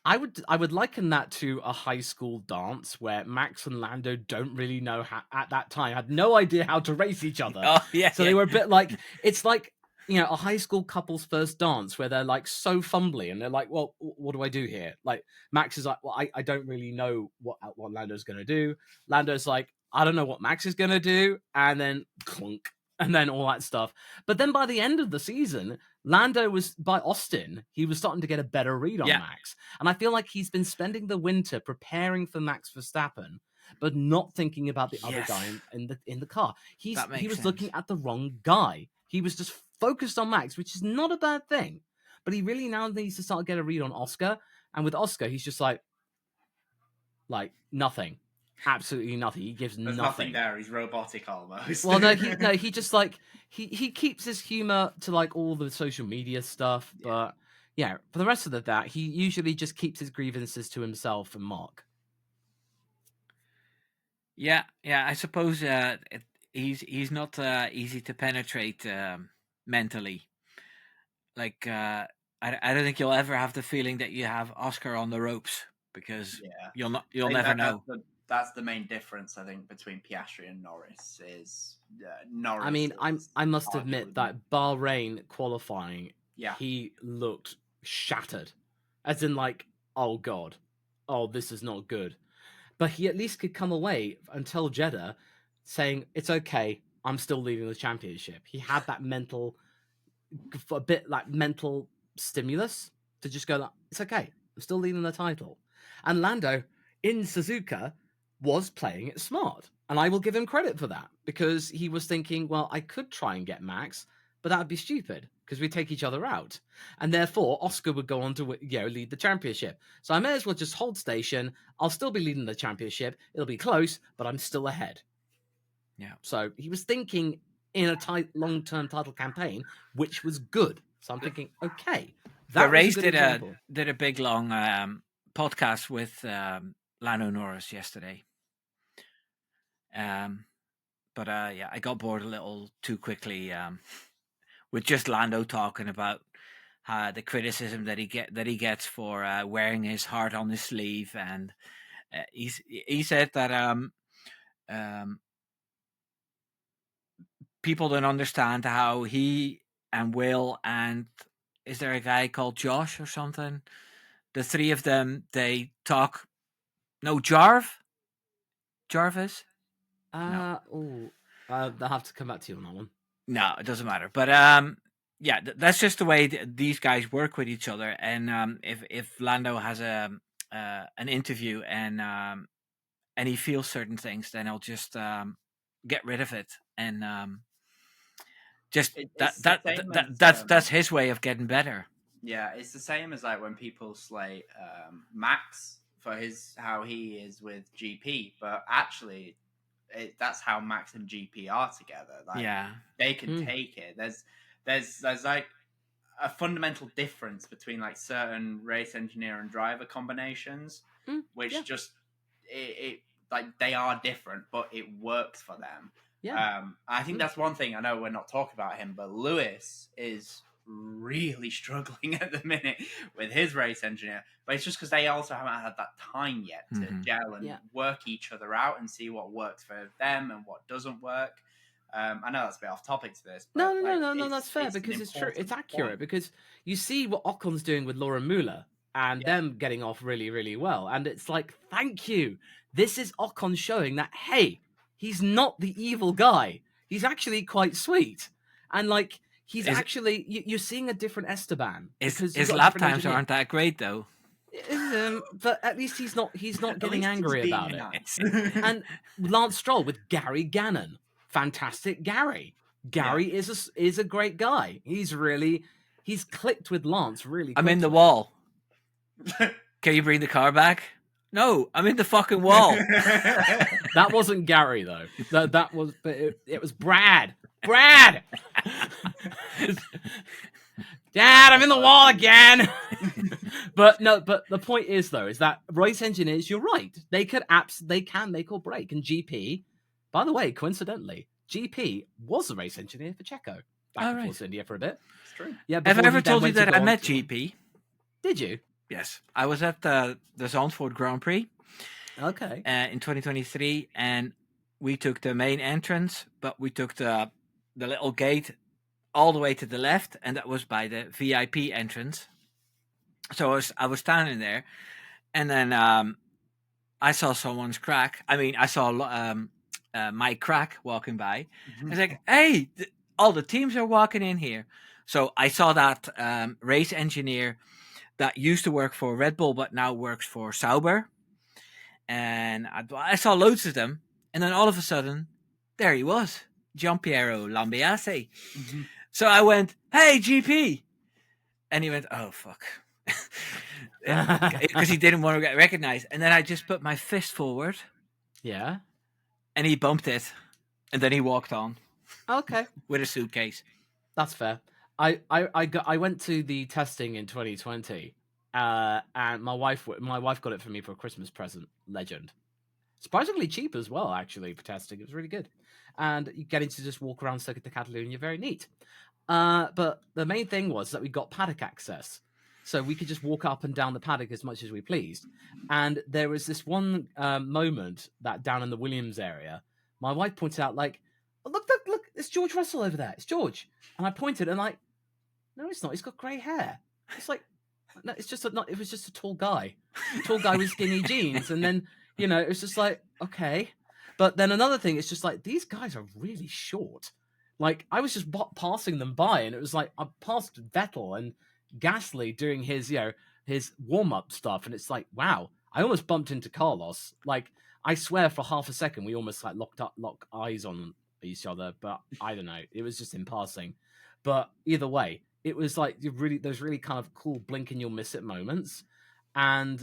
I would liken that to a high school dance where Max and Lando don't really know at that time, had no idea how to race each other. Oh yeah, so they were a bit like, it's like, a high school couple's first dance where they're like so fumbly and they're like, well, what do I do here? Like Max is like, well, I don't really know what Lando's going to do. Lando's like, I don't know what Max is going to do. And then clunk. And then all that stuff. But then by the end of the season, Lando was, by Austin, he was starting to get a better read on Max. And I feel like he's been spending the winter preparing for Max Verstappen, but not thinking about the other guy in the car. He was looking at the wrong guy. He was just focused on Max, which is not a bad thing. But he really now needs to start to get a read on Oscar. And with Oscar, he's just like nothing. Absolutely nothing. He gives There's nothing there. He's robotic almost. Well, no, he just like he keeps his humor to like all the social media stuff, but for the rest of that, he usually just keeps his grievances to himself and Mark. Yeah. I suppose he's not easy to penetrate mentally. Like I don't think you'll ever have the feeling that you have Oscar on the ropes, because you'll never know. That's the main difference, I think, between Piastri and Norris. Is Norris? I mean, I must admit that Bahrain qualifying, he looked shattered, as in like, oh god, this is not good. But he at least could come away until Jeddah saying, it's okay, I'm still leading the championship. He had that mental stimulus to just go, it's okay, I'm still leading the title. And Lando in Suzuka was playing it smart. And I will give him credit for that, because he was thinking, well, I could try and get Max, but that would be stupid because we take each other out. And therefore, Oscar would go on to lead the championship. So I may as well just hold station. I'll still be leading the championship. It'll be close, but I'm still ahead. Yeah. So he was thinking in a tight, long-term title campaign, which was good. So I'm thinking, okay. The race did a big, long podcast with Lando Norris yesterday. But I got bored a little too quickly with just Lando talking about the criticism that he gets for wearing his heart on his sleeve, and he said that people don't understand how he and Will, and is there a guy called Josh or something? The 3 of them, they talk. No, Jarvis. I'll have to come back to you on that one. No, it doesn't matter. But that's just the way these guys work with each other. And if Lando has an interview and he feels certain things, then he'll just get rid of it. And that's his way of getting better. Yeah, it's the same as like when people slate Max for how he is with GP, but actually that's how Max and GP are together. Like, they can take it. There's like a fundamental difference between like certain race engineer and driver combinations, which just it like they are different, but it works for them. Yeah. I think that's one thing. I know we're not talking about him, but Lewis is really struggling at the minute with his race engineer, but it's just because they also haven't had that time yet to gel and work each other out and see what works for them and what doesn't work. I know that's a bit off topic to this, but no, that's fair, because it's true, it's accurate, because you see what Ocon's doing with Laura Muller and them getting off really, really well, and it's like, thank you, this is Ocon showing that, hey, he's not the evil guy, he's actually quite sweet, and like actually, you're seeing a different Esteban. His lap times aren't that great, though. But at least he's not getting angry about it. Nice. And Lance Stroll with Gary Gannon, fantastic Gary. Gary is a great guy. He's clicked with Lance really. I'm in the wall. Can you bring the car back? No, I'm in the fucking wall. That wasn't Gary though. That was, but it was Brad. Brad! Dad, I'm in the wall again! But the point is though, is that race engineers, you're right. They can make or break. And GP, by the way, coincidentally, GP was a race engineer for Checo back in Force India for a bit. It's true. Yeah, Have I before ever he then told you went to that go I on met to- GP? Did you? Yes. I was at the Zandvoort Grand Prix Okay. in 2023, and we took the main entrance, but we took the little gate all the way to the left, and that was by the VIP entrance. So I was standing there, and then I saw someone's crack. I mean, I saw my crack walking by. I was like, hey, all the teams are walking in here. So I saw that race engineer that used to work for Red Bull, but now works for Sauber. And I saw loads of them. And then all of a sudden, there he was, Giampiero Lambiase. So I went, hey, GP. And he went, oh, fuck. Because he didn't want to get recognized. And then I just put my fist forward. Yeah. And he bumped it. And then he walked on. Okay. With a suitcase. That's fair. I went to the testing in 2020, and my wife got it for me for a Christmas present. Legend, surprisingly cheap as well, actually, for testing. It was really good, and you getting to just walk around Circuit de Catalunya, very neat. But the main thing was that we got paddock access, so we could just walk up and down the paddock as much as we pleased. And there was this one moment that down in the Williams area, my wife pointed out, like, oh, look, it's George Russell over there. It's George. And I pointed and like, no, it's not. He's got grey hair. It's like, no, it's just it was just a tall guy with skinny jeans. And then, it was just like, okay. But then another thing, it's just like, these guys are really short. Like, I was just passing them by, and it was like, I passed Vettel and Gasly doing his, his warm-up stuff. And it's like, wow, I almost bumped into Carlos. Like, I swear for half a second, we almost like locked eyes on each other, but I don't know. It was just in passing. But either way, it was like those really kind of cool blink and you'll miss it moments. And,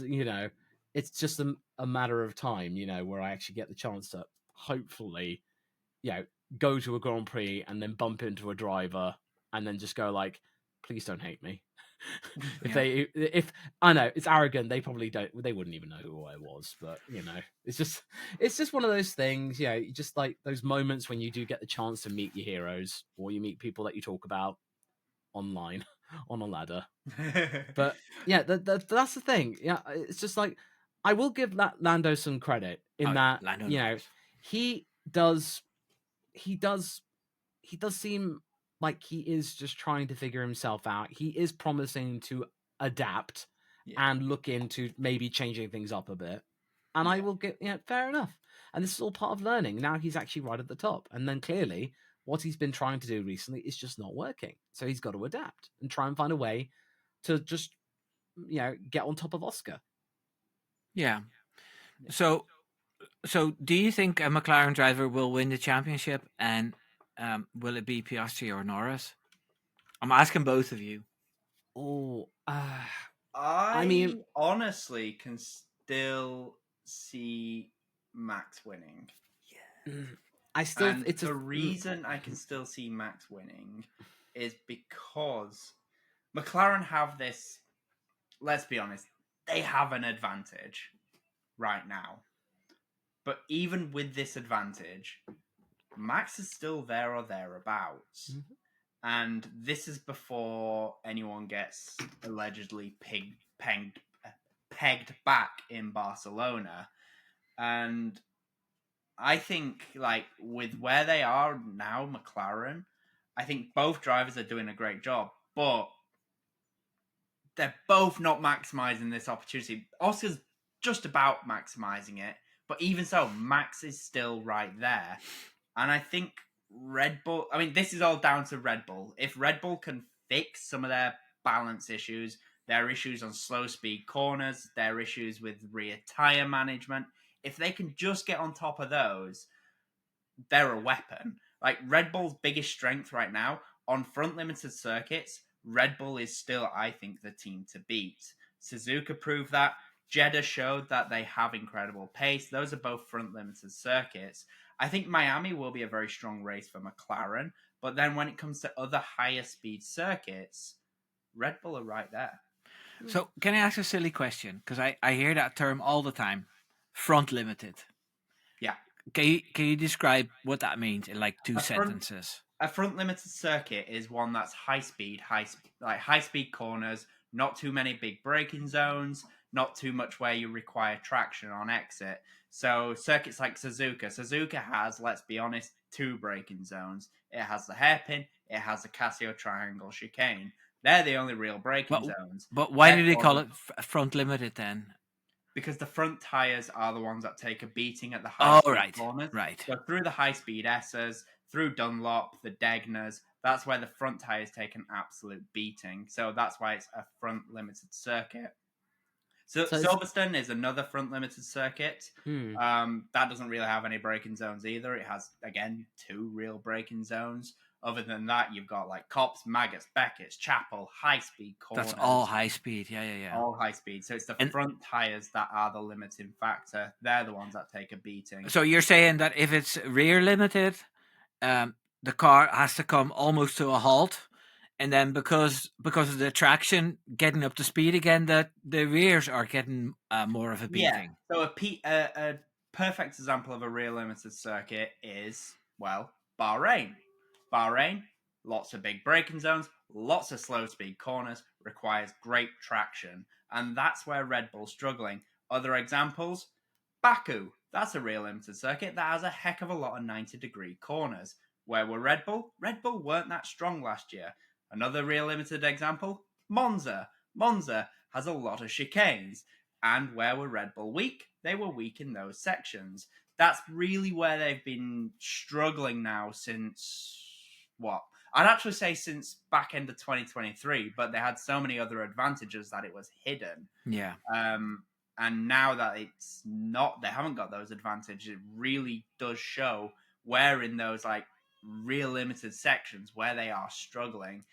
it's just a matter of time, where I actually get the chance to hopefully, go to a Grand Prix and then bump into a driver and then just go like, please don't hate me. If I know it's arrogant, they wouldn't even know who I was, but it's just one of those things. Just like those moments when you do get the chance to meet your heroes, or you meet people that you talk about online on a ladder. But yeah, that's the thing. Yeah, it's just like, I will give Lando some credit in that Lando he does seem like he is just trying to figure himself out. He is promising to adapt and look into maybe changing things up a bit. And I will get, fair enough. And this is all part of learning. Now he's actually right at the top. And then clearly what he's been trying to do recently is just not working. So he's got to adapt and try and find a way to just, get on top of Oscar. Yeah. So do you think a McLaren driver will win the championship, and will it be Piastri or Norris? I'm asking both of you. Oh, I mean, honestly can still see Max winning. The reason I can still see Max winning is because McLaren have this. Let's be honest, they have an advantage right now. But even with this advantage, Max is still there or thereabouts. Mm-hmm. And this is before anyone gets allegedly pegged back in Barcelona. And I think, like, with where they are now, McLaren, I think both drivers are doing a great job. But they're both not maximizing this opportunity. Oscar's just about maximizing it. But even so, Max is still right there. And I think Red Bull, I mean, this is all down to Red Bull. If Red Bull can fix some of their balance issues, their issues on slow speed corners, their issues with rear tyre management, if they can just get on top of those, they're a weapon. Like, Red Bull's biggest strength right now, on front limited circuits, Red Bull is still, I think, the team to beat. Suzuka proved that. Jeddah showed that they have incredible pace. Those are both front limited circuits. I think Miami will be a very strong race for McLaren. But then when it comes to other higher speed circuits, Red Bull are right there. So can I ask a silly question? Because I hear that term all the time, front limited. Yeah. Can you describe what that means in like two A front sentences? a front limited circuit is one that's high speed, high speed corners, not too many big braking zones, not too much where you require traction on exit. So circuits like Suzuka has, let's be honest, two braking zones. It has the hairpin, it has the Casio triangle chicane. They're the only real braking But zones. but why do Their they call corners it front limited then? because the front tires are the ones that take a beating at the high Oh speed right, corners. right. So through the high speed S's, through Dunlop, the Degners, that's where the front tires take an absolute beating. So that's why it's a front limited circuit. So So Silverstone is another front limited circuit. Hmm. That doesn't really have any braking zones either. It has again two real braking zones. Other than that, you've got like Copse, Maggots, Beckett's, Chapel, high speed corners. That's all high speed. Yeah. All high speed. So it's the And front tires that are the limiting factor. They're the ones that take a beating. so you're saying that if it's rear limited, the car has to come almost to a halt, and then because of the traction getting up to speed again, that the rears are getting more of a Yeah. beating. So a perfect example of a rear limited circuit is, well, Bahrain. Bahrain, lots of big braking zones, lots of slow speed corners, requires great traction. And that's where Red Bull's struggling. Other examples, Baku. That's a real limited circuit that has a heck of a lot of 90-degree corners. Where were Red Bull? Red Bull weren't that strong last year. Another real limited example, Monza. Monza has a lot of chicanes. And where were Red Bull weak? They were weak in those sections. That's really where they've been struggling now since what? I'd actually say since back end of 2023, but they had so many other advantages that it was hidden. Yeah. And now that it's not, they haven't got those advantages. It really does show where in those like real limited sections where they are struggling.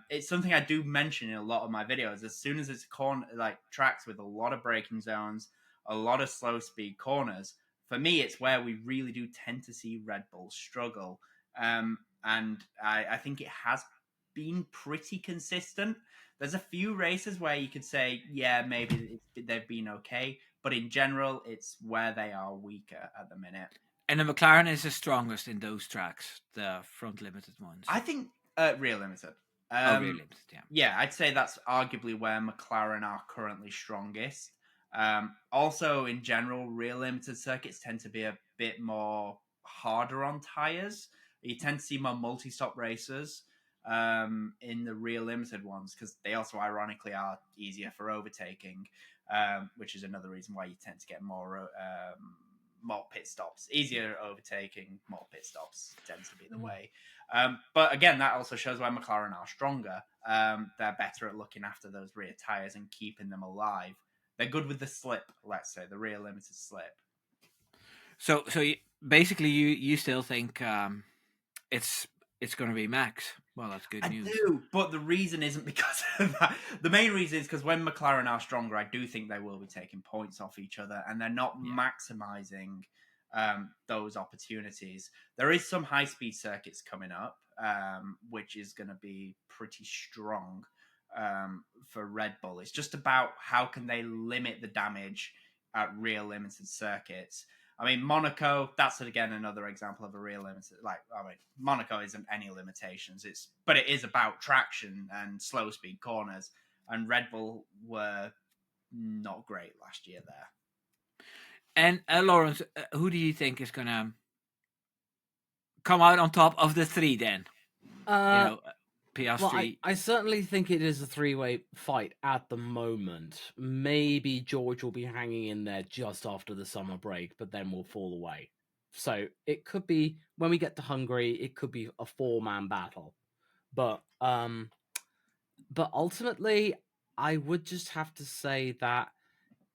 It's something I do mention in a lot of my videos. As soon as it's like tracks with a lot of braking zones, a lot of slow speed corners, for me, it's where we really do tend to see Red Bull struggle. And I think it has been pretty consistent. There's a few races where you could say, yeah, maybe they've been okay, but in general, it's where they are weaker at the minute. And the McLaren is the strongest in those tracks, the front limited ones. I think rear limited. Rear limited, yeah. Yeah, I'd say that's arguably where McLaren are currently strongest. Also, in general, rear limited circuits tend to be a bit more harder on tires. You tend to see more multi-stop races in the rear limited ones because they also, ironically, are easier for overtaking, which is another reason why you tend to get more pit stops. Easier overtaking, more pit stops tends to be the way. But again, that also shows why McLaren are stronger. They're better at looking after those rear tires and keeping them alive. They're good with the slip, let's say, the rear limited slip. So basically, you still think it's going to be Max? Well, that's good news. I do, but the reason isn't because of that. The main reason is because when McLaren are stronger, I do think they will be taking points off each other, and they're not maximizing those opportunities. There is some high-speed circuits coming up, which is going to be pretty strong for Red Bull. It's just about how can they limit the damage at real limited circuits. I mean, Monaco, that's again another example of a real limited. Monaco isn't any limitations. But it is about traction and slow speed corners. And Red Bull were not great last year there. And Lawrence, who do you think is going to come out on top of the three then? Piastri. Well, I certainly think it is a three-way fight at the moment. Maybe George will be hanging in there just after the summer break, but then will fall away. So it could be, when we get to Hungary, it could be a four-man battle. But ultimately, I would just have to say that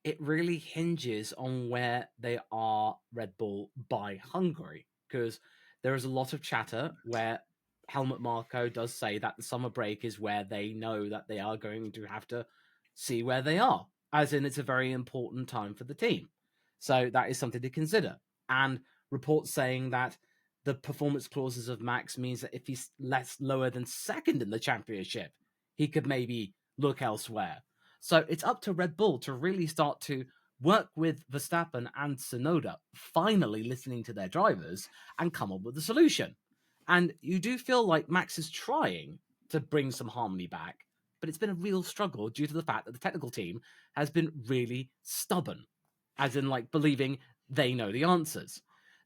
it really hinges on where they are, Red Bull, by Hungary. Because there is a lot of chatter where Helmut Marko does say that the summer break is where they know that they are going to have to see where they are, as in it's a very important time for the team. So that is something to consider. And reports saying that the performance clauses of Max means that if he's lower than second in the championship, he could maybe look elsewhere. So it's up to Red Bull to really start to work with Verstappen and Tsunoda, finally listening to their drivers and come up with a solution. And you do feel like Max is trying to bring some harmony back, but it's been a real struggle due to the fact that the technical team has been really stubborn, as in like believing they know the answers.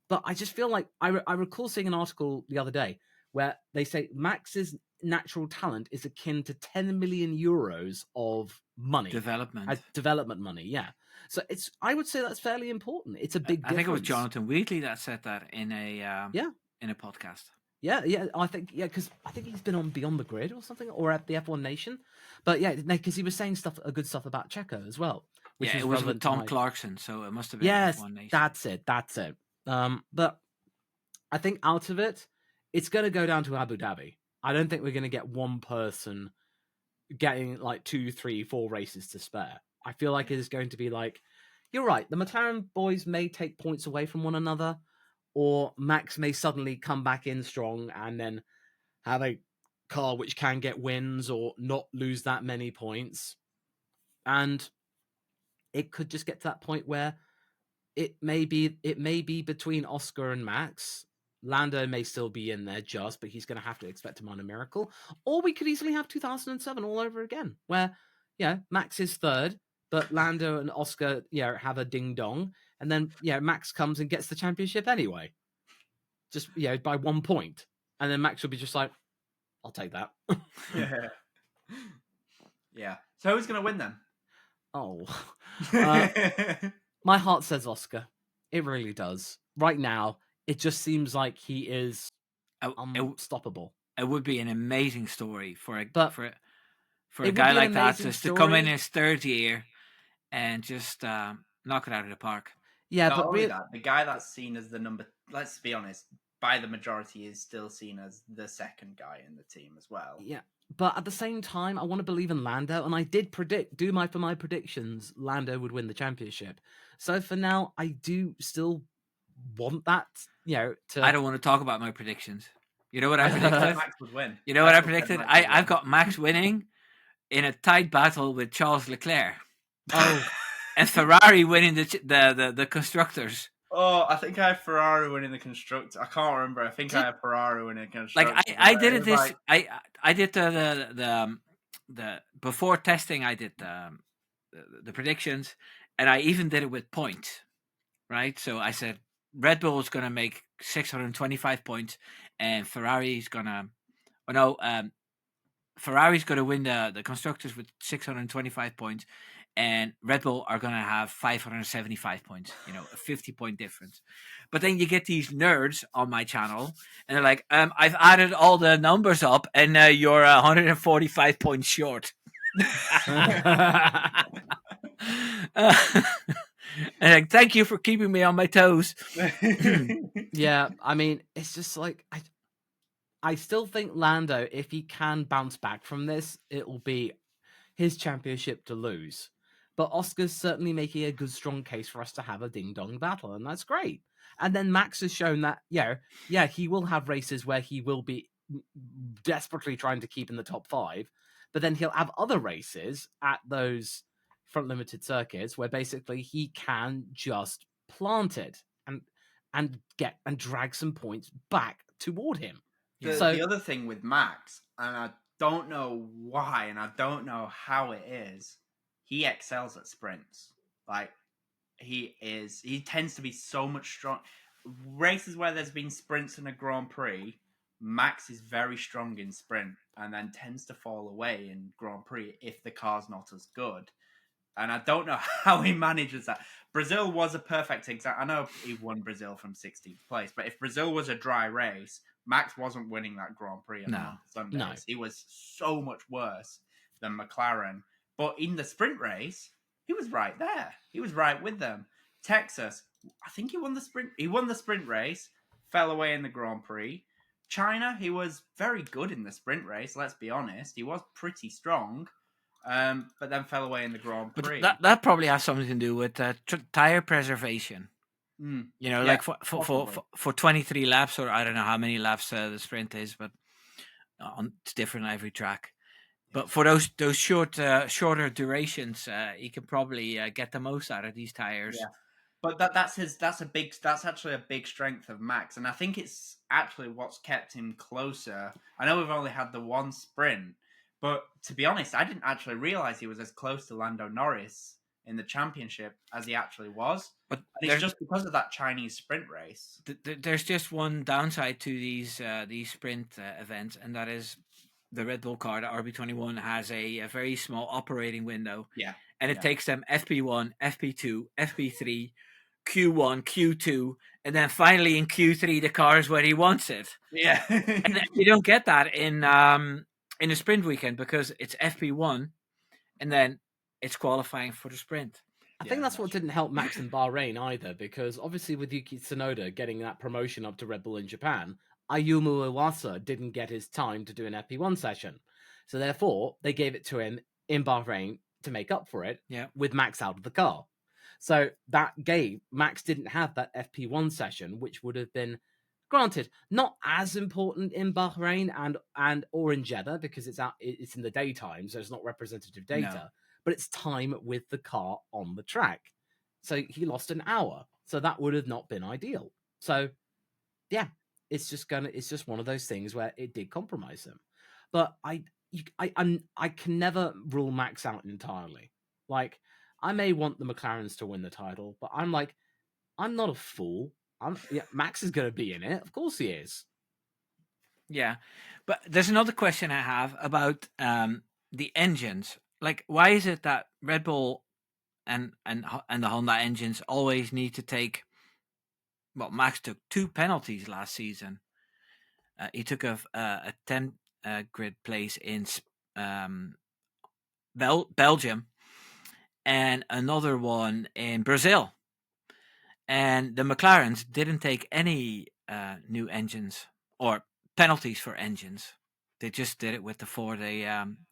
But I just feel like I recall seeing an article the other day where they say Max's natural talent is akin to 10 million euros of money. Development money, yeah. So I would say that's fairly important. It's a big difference. I think it was Jonathan Wheatley that said that in a podcast. Yeah, because I think he's been on Beyond the Grid or something, or at the F1 Nation. But yeah, because he was saying good stuff about Checo as well. Which it was with Tom Clarkson, so it must have been F1 Nation. That's it. But I think out of it, it's going to go down to Abu Dhabi. I don't think we're going to get one person getting like 2, 3, 4 races to spare. I feel like it is going to be like, you're right, the McLaren boys may take points away from one another, or Max may suddenly come back in strong and then have a car which can get wins or not lose that many points. And it could just get to that point where it may be between Oscar and Max. Lando may still be in there but he's going to have to expect a minor miracle. Or we could easily have 2007 all over again, where, Max is third, but Lando and Oscar, have a ding-dong, and then, Max comes and gets the championship anyway. Just, by 1 point. And then Max will be just like, I'll take that. Yeah. So who's going to win then? Oh. My heart says Oscar. It really does. Right now, it just seems like he is unstoppable. It would be an amazing story for a It guy would be like an that amazing just to story. come in his third year and just knock it out of the park. Yeah, Not but only that, the guy that's seen as the number, let's be honest, by the majority is still seen as the second guy in the team as well. Yeah, but at the same time, I want to believe in Lando, and I did for my predictions, Lando would win the championship. So for now, I do still want that, to... I don't want to talk about my predictions. You know what I predicted? Max would win. You know what I predicted? I've got Max winning in a tight battle with Charles Leclerc. Oh. And Ferrari winning the constructors. Oh, I think I have Ferrari winning the constructor. I can't remember. I think I have Ferrari winning the constructor. Like I did it this. I did the before testing. I did the predictions, and I even did it with points. Right, so I said Red Bull is going to make 625 points, and Ferrari's going to. Oh no, Ferrari's going to win the constructors with 625 points. And Red Bull are going to have 575 points, a 50-point difference. But then you get these nerds on my channel, and they're like, I've added all the numbers up, and you're 145 points short. And like, thank you for keeping me on my toes. Yeah, I mean, it's just like, I still think Lando, if he can bounce back from this, it will be his championship to lose. But Oscar's certainly making a good, strong case for us to have a ding-dong battle, and that's great. And then Max has shown that, he will have races where he will be desperately trying to keep in the top 5, but then he'll have other races at those front-limited circuits where basically he can just plant it and drag some points back toward him. The other thing with Max, and I don't know why, and I don't know how it is, he excels at sprints. Like, he tends to be so much strong. Races where there's been sprints in a Grand Prix, Max is very strong in sprint and then tends to fall away in Grand Prix if the car's not as good. And I don't know how he manages that. Brazil was a perfect example. I know he won Brazil from 16th place, but if Brazil was a dry race, Max wasn't winning that Grand Prix on Sundays. No. He was so much worse than McLaren. But in the sprint race, he was right there. He was right with them. Texas, I think he won the sprint. He won the sprint race, fell away in the Grand Prix. China, he was very good in the sprint race, let's be honest. He was pretty strong, but then fell away in the Grand Prix. But that probably has something to do with tire preservation. Like for 23 laps, or I don't know how many laps the sprint is, but it's different on every track. But for those shorter durations, he can probably get the most out of these tires. Yeah. But that's actually a big strength of Max, and I think it's actually what's kept him closer. I know we've only had the one sprint, but to be honest, I didn't actually realize he was as close to Lando Norris in the championship as he actually was. But And it's just because of that Chinese sprint race. There's just one downside to these sprint events, and that is the Red Bull car, the RB21, has a very small operating window. Yeah. And it takes them FP1, FP2, FP3, Q1, Q2, and then finally in Q3 the car is where he wants it. Yeah. And you don't get that in a sprint weekend because it's FP1 and then it's qualifying for the sprint. I think that's what didn't help Max in Bahrain either, because obviously with Yuki Tsunoda getting that promotion up to Red Bull in Japan, Ayumu Iwasa didn't get his time to do an FP1 session. So therefore, they gave it to him in Bahrain to make up for it with Max out of the car. So that gave Max didn't have that FP1 session, which would have been, granted, not as important in Bahrain and or in Jeddah because it's in the daytime, so it's not representative data, but it's time with the car on the track. So he lost an hour. So that would have not been ideal. So yeah, it's just one of those things where it did compromise him. But I can never rule Max out entirely. Like, I may want the McLarens to win the title, but I'm not a fool. Max is going to be in it. Of course he is. Yeah, but there's another question I have about the engines. Like, why is it that Red Bull and the Honda engines always need to take? Well, Max took 2 penalties last season. He took a 10 grid place in Belgium and another one in Brazil. And the McLarens didn't take any new engines or penalties for engines. They just did it with the 4 they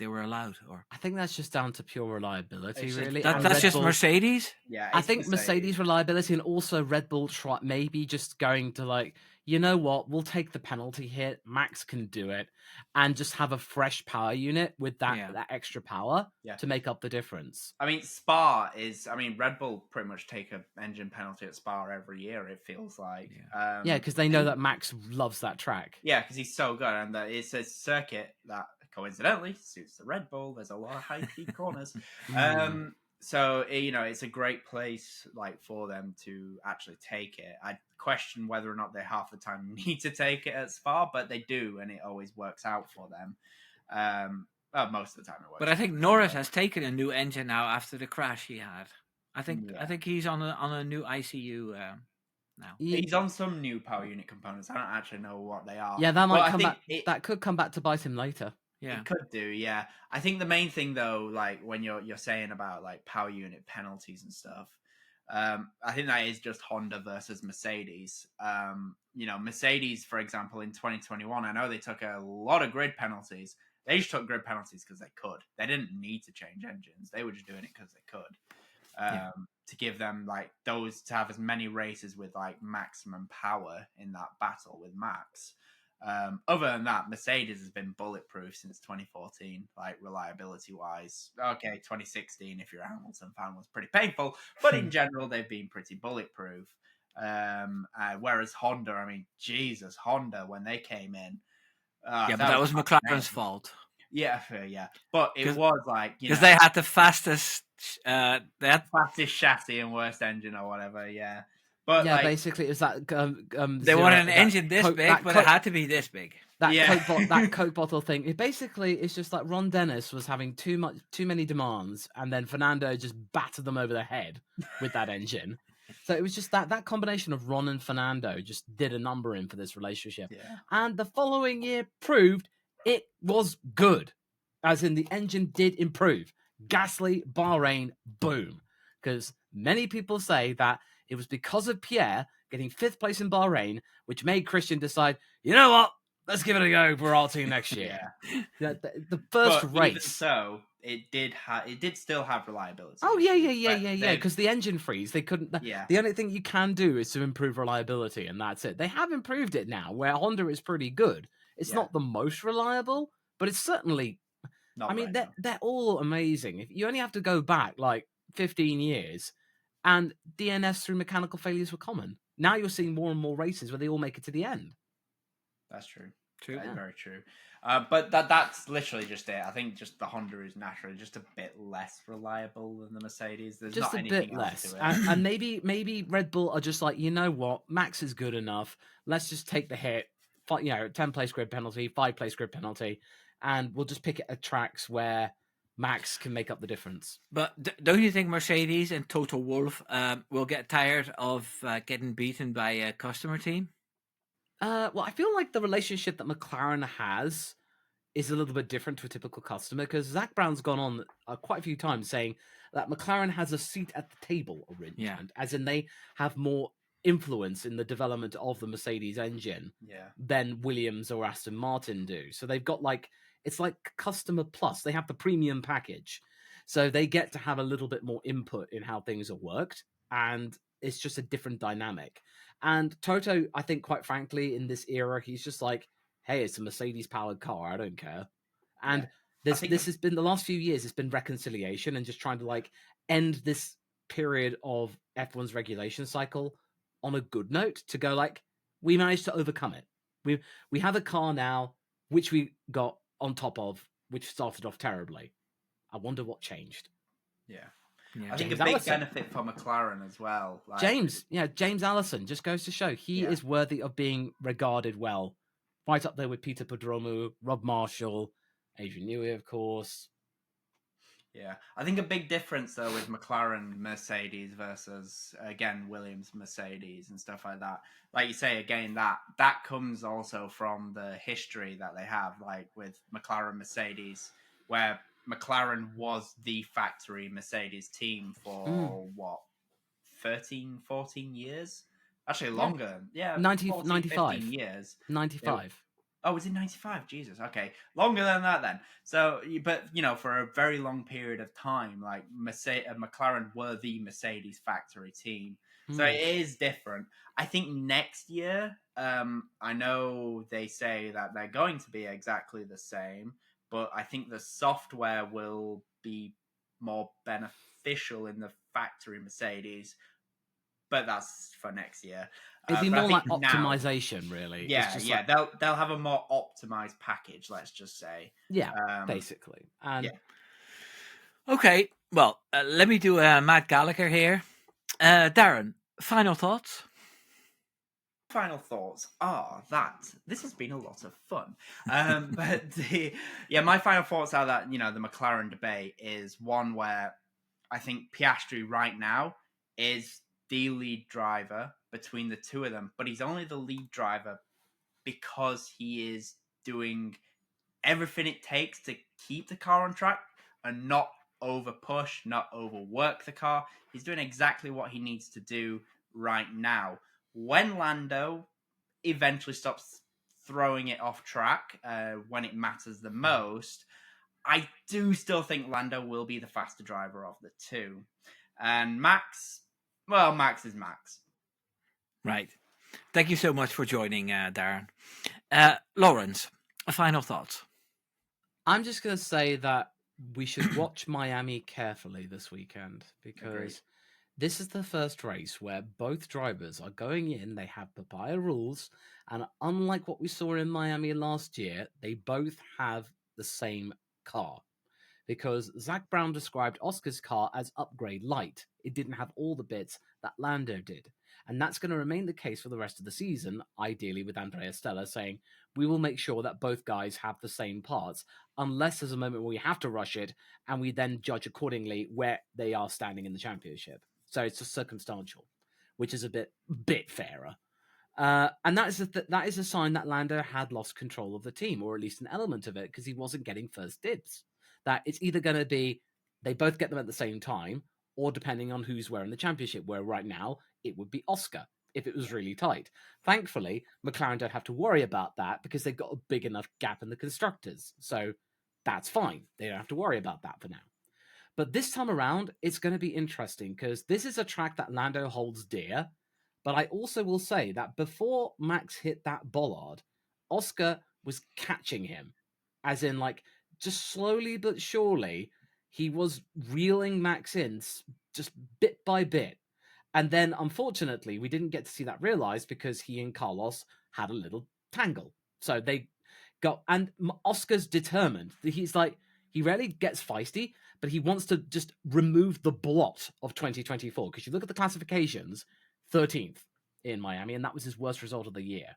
were allowed. Or I think that's just down to pure reliability, really. That's just Bull, Mercedes? Yeah, I think Mercedes reliability, and also Red Bull maybe just going to like, you know what, we'll take the penalty hit, Max can do it, and just have a fresh power unit with that extra power to make up the difference. I mean, Red Bull pretty much take an engine penalty at Spa every year, it feels like. Yeah, because they know that Max loves that track. Yeah, because he's so good, and it's a circuit that coincidentally suits the Red Bull. There's a lot of high-speed corners. So, it's a great place for them to actually take it. I question whether or not they half the time need to take it at Spa, but they do, and it always works out for them. Most of the time it works. But I think Norris has taken a new engine now after the crash he had. I think he's on a new ICU now. He's on some new power unit components. I don't actually know what they are. Yeah, that might come back. That could come back to bite him later. Yeah, it could do. Yeah, I think the main thing though, when you're saying about power unit penalties and stuff, I think that is just Honda versus Mercedes. Mercedes, for example, in 2021, I know they took a lot of grid penalties. They just took grid penalties because they could. They didn't need to change engines. They were just doing it because they could. To give them those to have as many races with maximum power in that battle with Max. Other than that, Mercedes has been bulletproof since 2014, reliability wise. Okay, 2016, if you're a Hamilton fan, was pretty painful, but in general, they've been pretty bulletproof. Whereas Honda, Honda, when they came in. But that was McLaren's fault. Yeah, but it was because they had the fastest, fastest chassis and worst engine or whatever. Yeah. But basically, it was that. They wanted an engine this big, but it had to be this big. That Coke bottle thing. It basically it's just like Ron Dennis was having too many demands, and then Fernando just battered them over the head with that engine. So it was just that combination of Ron and Fernando just did a number in for this relationship. Yeah. And the following year proved it was good, as in the engine did improve. Gasly, Bahrain, boom. Because many people say that it was because of Pierre getting 5th place in Bahrain, which made Christian decide, you know what, let's give it a go for our team next year. The first race. Even so, it did still have reliability. Oh yeah. Because the engine freeze, they couldn't. The only thing you can do is to improve reliability, and that's it. They have improved it now, where Honda is pretty good. It's not the most reliable, but it's certainly Not I mean, right they're now. they're all amazing. If you only have to go back like 15 years, and DNS through mechanical failures were common. Now you're seeing more and more races where they all make it to the end. That's true. True. That is Yeah. very true. But that's literally just it. I think just the Honda is naturally just a bit less reliable than the Mercedes. There's Just not a bit anything else less, to it. and maybe Red Bull are just like, you know what, Max is good enough. Let's just take the hit. 10-place grid penalty, 5-place grid penalty, and we'll just pick it at tracks where Max can make up the difference. But don't you think Mercedes and Toto Wolff will get tired of getting beaten by a customer team? Well, I feel like the relationship that McLaren has is a little bit different to a typical customer, because Zach Brown's gone on quite a few times saying that McLaren has a seat at the table arrangement, as in they have more influence in the development of the Mercedes engine Yeah. than Williams or Aston Martin do. So they've got it's like customer plus. They have the premium package. So they get to have a little bit more input in how things are worked, and it's just a different dynamic. And Toto, I think, quite frankly, in this era, he's just like, hey, it's a Mercedes powered car. I don't care. And I think this has been the last few years. It's been reconciliation and just trying to end this period of F1's regulation cycle on a good note, to go we managed to overcome it. We have a car now which we got on top of, which started off terribly. I wonder what changed. Yeah. Yeah. I think James a big Allison. benefit for McLaren as well. James Allison just goes to show he is worthy of being regarded well. Right up there with Peter Podromu, Rob Marshall, Adrian Newey, of course. Yeah, I think a big difference though with McLaren Mercedes versus again Williams Mercedes and stuff like that. Like you say again, that comes also from the history that they have, like with McLaren Mercedes, where McLaren was the factory Mercedes team for what 13, 14 years? Actually longer. Yeah, 14, 95. 15 years. 95. Oh, was it 95? Jesus. Okay. Longer than that then. So, but, for a very long period of time, like McLaren were the Mercedes factory team. So it is different. I think next year, I know they say that they're going to be exactly the same, but I think the software will be more beneficial in the factory Mercedes. But that's for next year. It'd be but more I like think now, optimization, really. yeah, It's just they'll have a more optimized package. Let's just say, basically. And Okay, well, let me do Matt Gallagher here. Darren, final thoughts? Final thoughts are that this has been a lot of fun. But my final thoughts are that the McLaren debate is one where I think Piastri right now is the lead driver between the two of them, but he's only the lead driver because he is doing everything it takes to keep the car on track and not over push, not overwork the car. He's doing exactly what he needs to do right now. When Lando eventually stops throwing it off track when it matters the most, I do still think Lando will be the faster driver of the two. And Max is Max. Right. Thank you so much for joining, Darren. Lawrence, final thoughts? I'm just going to say that we should watch Miami carefully this weekend, because Agreed. this is the first race where both drivers are going in. They have papaya rules, and unlike what we saw in Miami last year, they both have the same car. Because Zach Brown described Oscar's car as upgrade light. It didn't have all the bits that Lando did. And that's going to remain the case for the rest of the season, ideally with Andrea Stella saying, we will make sure that both guys have the same parts, unless there's a moment where we have to rush it, and we then judge accordingly where they are standing in the championship. So it's just circumstantial, which is a bit fairer. And that is a sign that Lando had lost control of the team, or at least an element of it, because he wasn't getting first dibs. That it's either going to be they both get them at the same time, or depending on who's where in the championship, where right now it would be Oscar if it was really tight. Thankfully, McLaren don't have to worry about that because they've got a big enough gap in the constructors. So that's fine. They don't have to worry about that for now. But this time around, it's going to be interesting because this is a track that Lando holds dear. But I also will say that before Max hit that bollard, Oscar was catching him, as in just slowly but surely, he was reeling Max in just bit by bit. And then, unfortunately, we didn't get to see that realized because he and Carlos had a little tangle. So they got, and Oscar's determined. He's like, he rarely gets feisty, but he wants to just remove the blot of 2024. Because you look at the classifications, 13th in Miami, and that was his worst result of the year.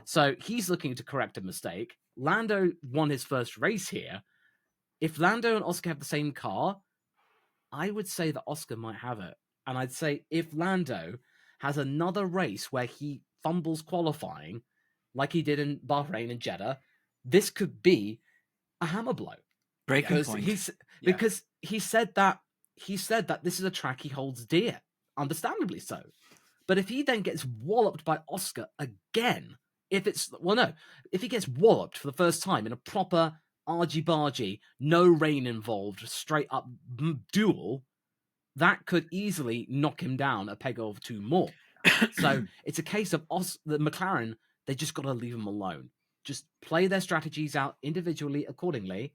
So he's looking to correct a mistake. Lando won his first race here. If Lando and Oscar have the same car, I would say that Oscar might have it. And I'd say if Lando has another race where he fumbles qualifying, like he did in Bahrain and Jeddah, this could be a hammer blow. Breaking point. Because he said that this is a track he holds dear, understandably so. But if he then gets walloped by Oscar again, if he gets walloped for the first time in a proper argy-bargy, no rain involved, straight up duel, that could easily knock him down a peg or two more. So it's a case of the McLaren, they just got to leave him alone. Just play their strategies out individually accordingly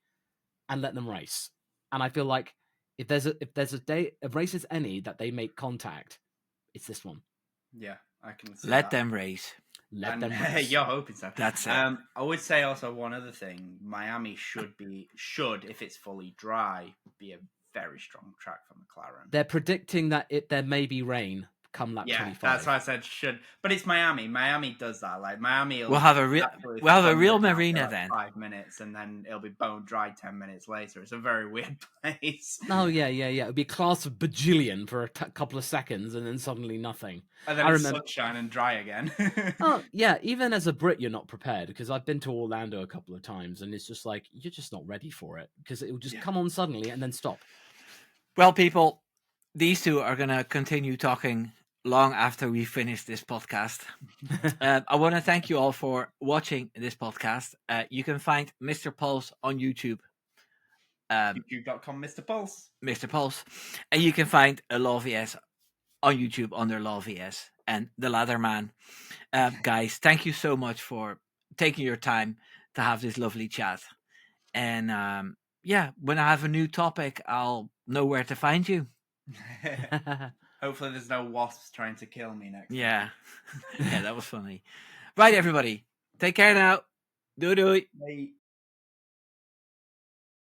and let them race. And I feel like if there's a race as any that they make contact, it's this one. Yeah, I can see Let that. them race. Let them race. You're hoping so. That's it. I would say also one other thing: Miami should, if it's fully dry, be a very strong track for McLaren. They're predicting that there may be rain come lap 25. That's why I said should. But it's Miami. Miami does that. Like Miami, we'll have a real marina then. 5 minutes, and then it'll be bone dry 10 minutes later. It's a very weird place. Oh yeah. It'll be a class of bajillion for a couple of seconds, and then suddenly nothing. And then it's sunshine and dry again. Oh yeah, even as a Brit, you're not prepared, because I've been to Orlando a couple of times, and it's just like you're just not ready for it, because it will just come on suddenly and then stop. Well, people, these two are going to continue talking long after we finish this podcast. I want to thank you all for watching this podcast. You can find Mr. Pulse on YouTube. YouTube.com, Mr. Pulse. Mr. Pulse. And you can find Law VS on YouTube under Law VS and The Ladderman. Guys, thank you so much for taking your time to have this lovely chat. And when I have a new topic, I'll know where to find you. Hopefully there's no wasps trying to kill me next time. Yeah, that was funny. Right, everybody. Take care now. Doei. Bye.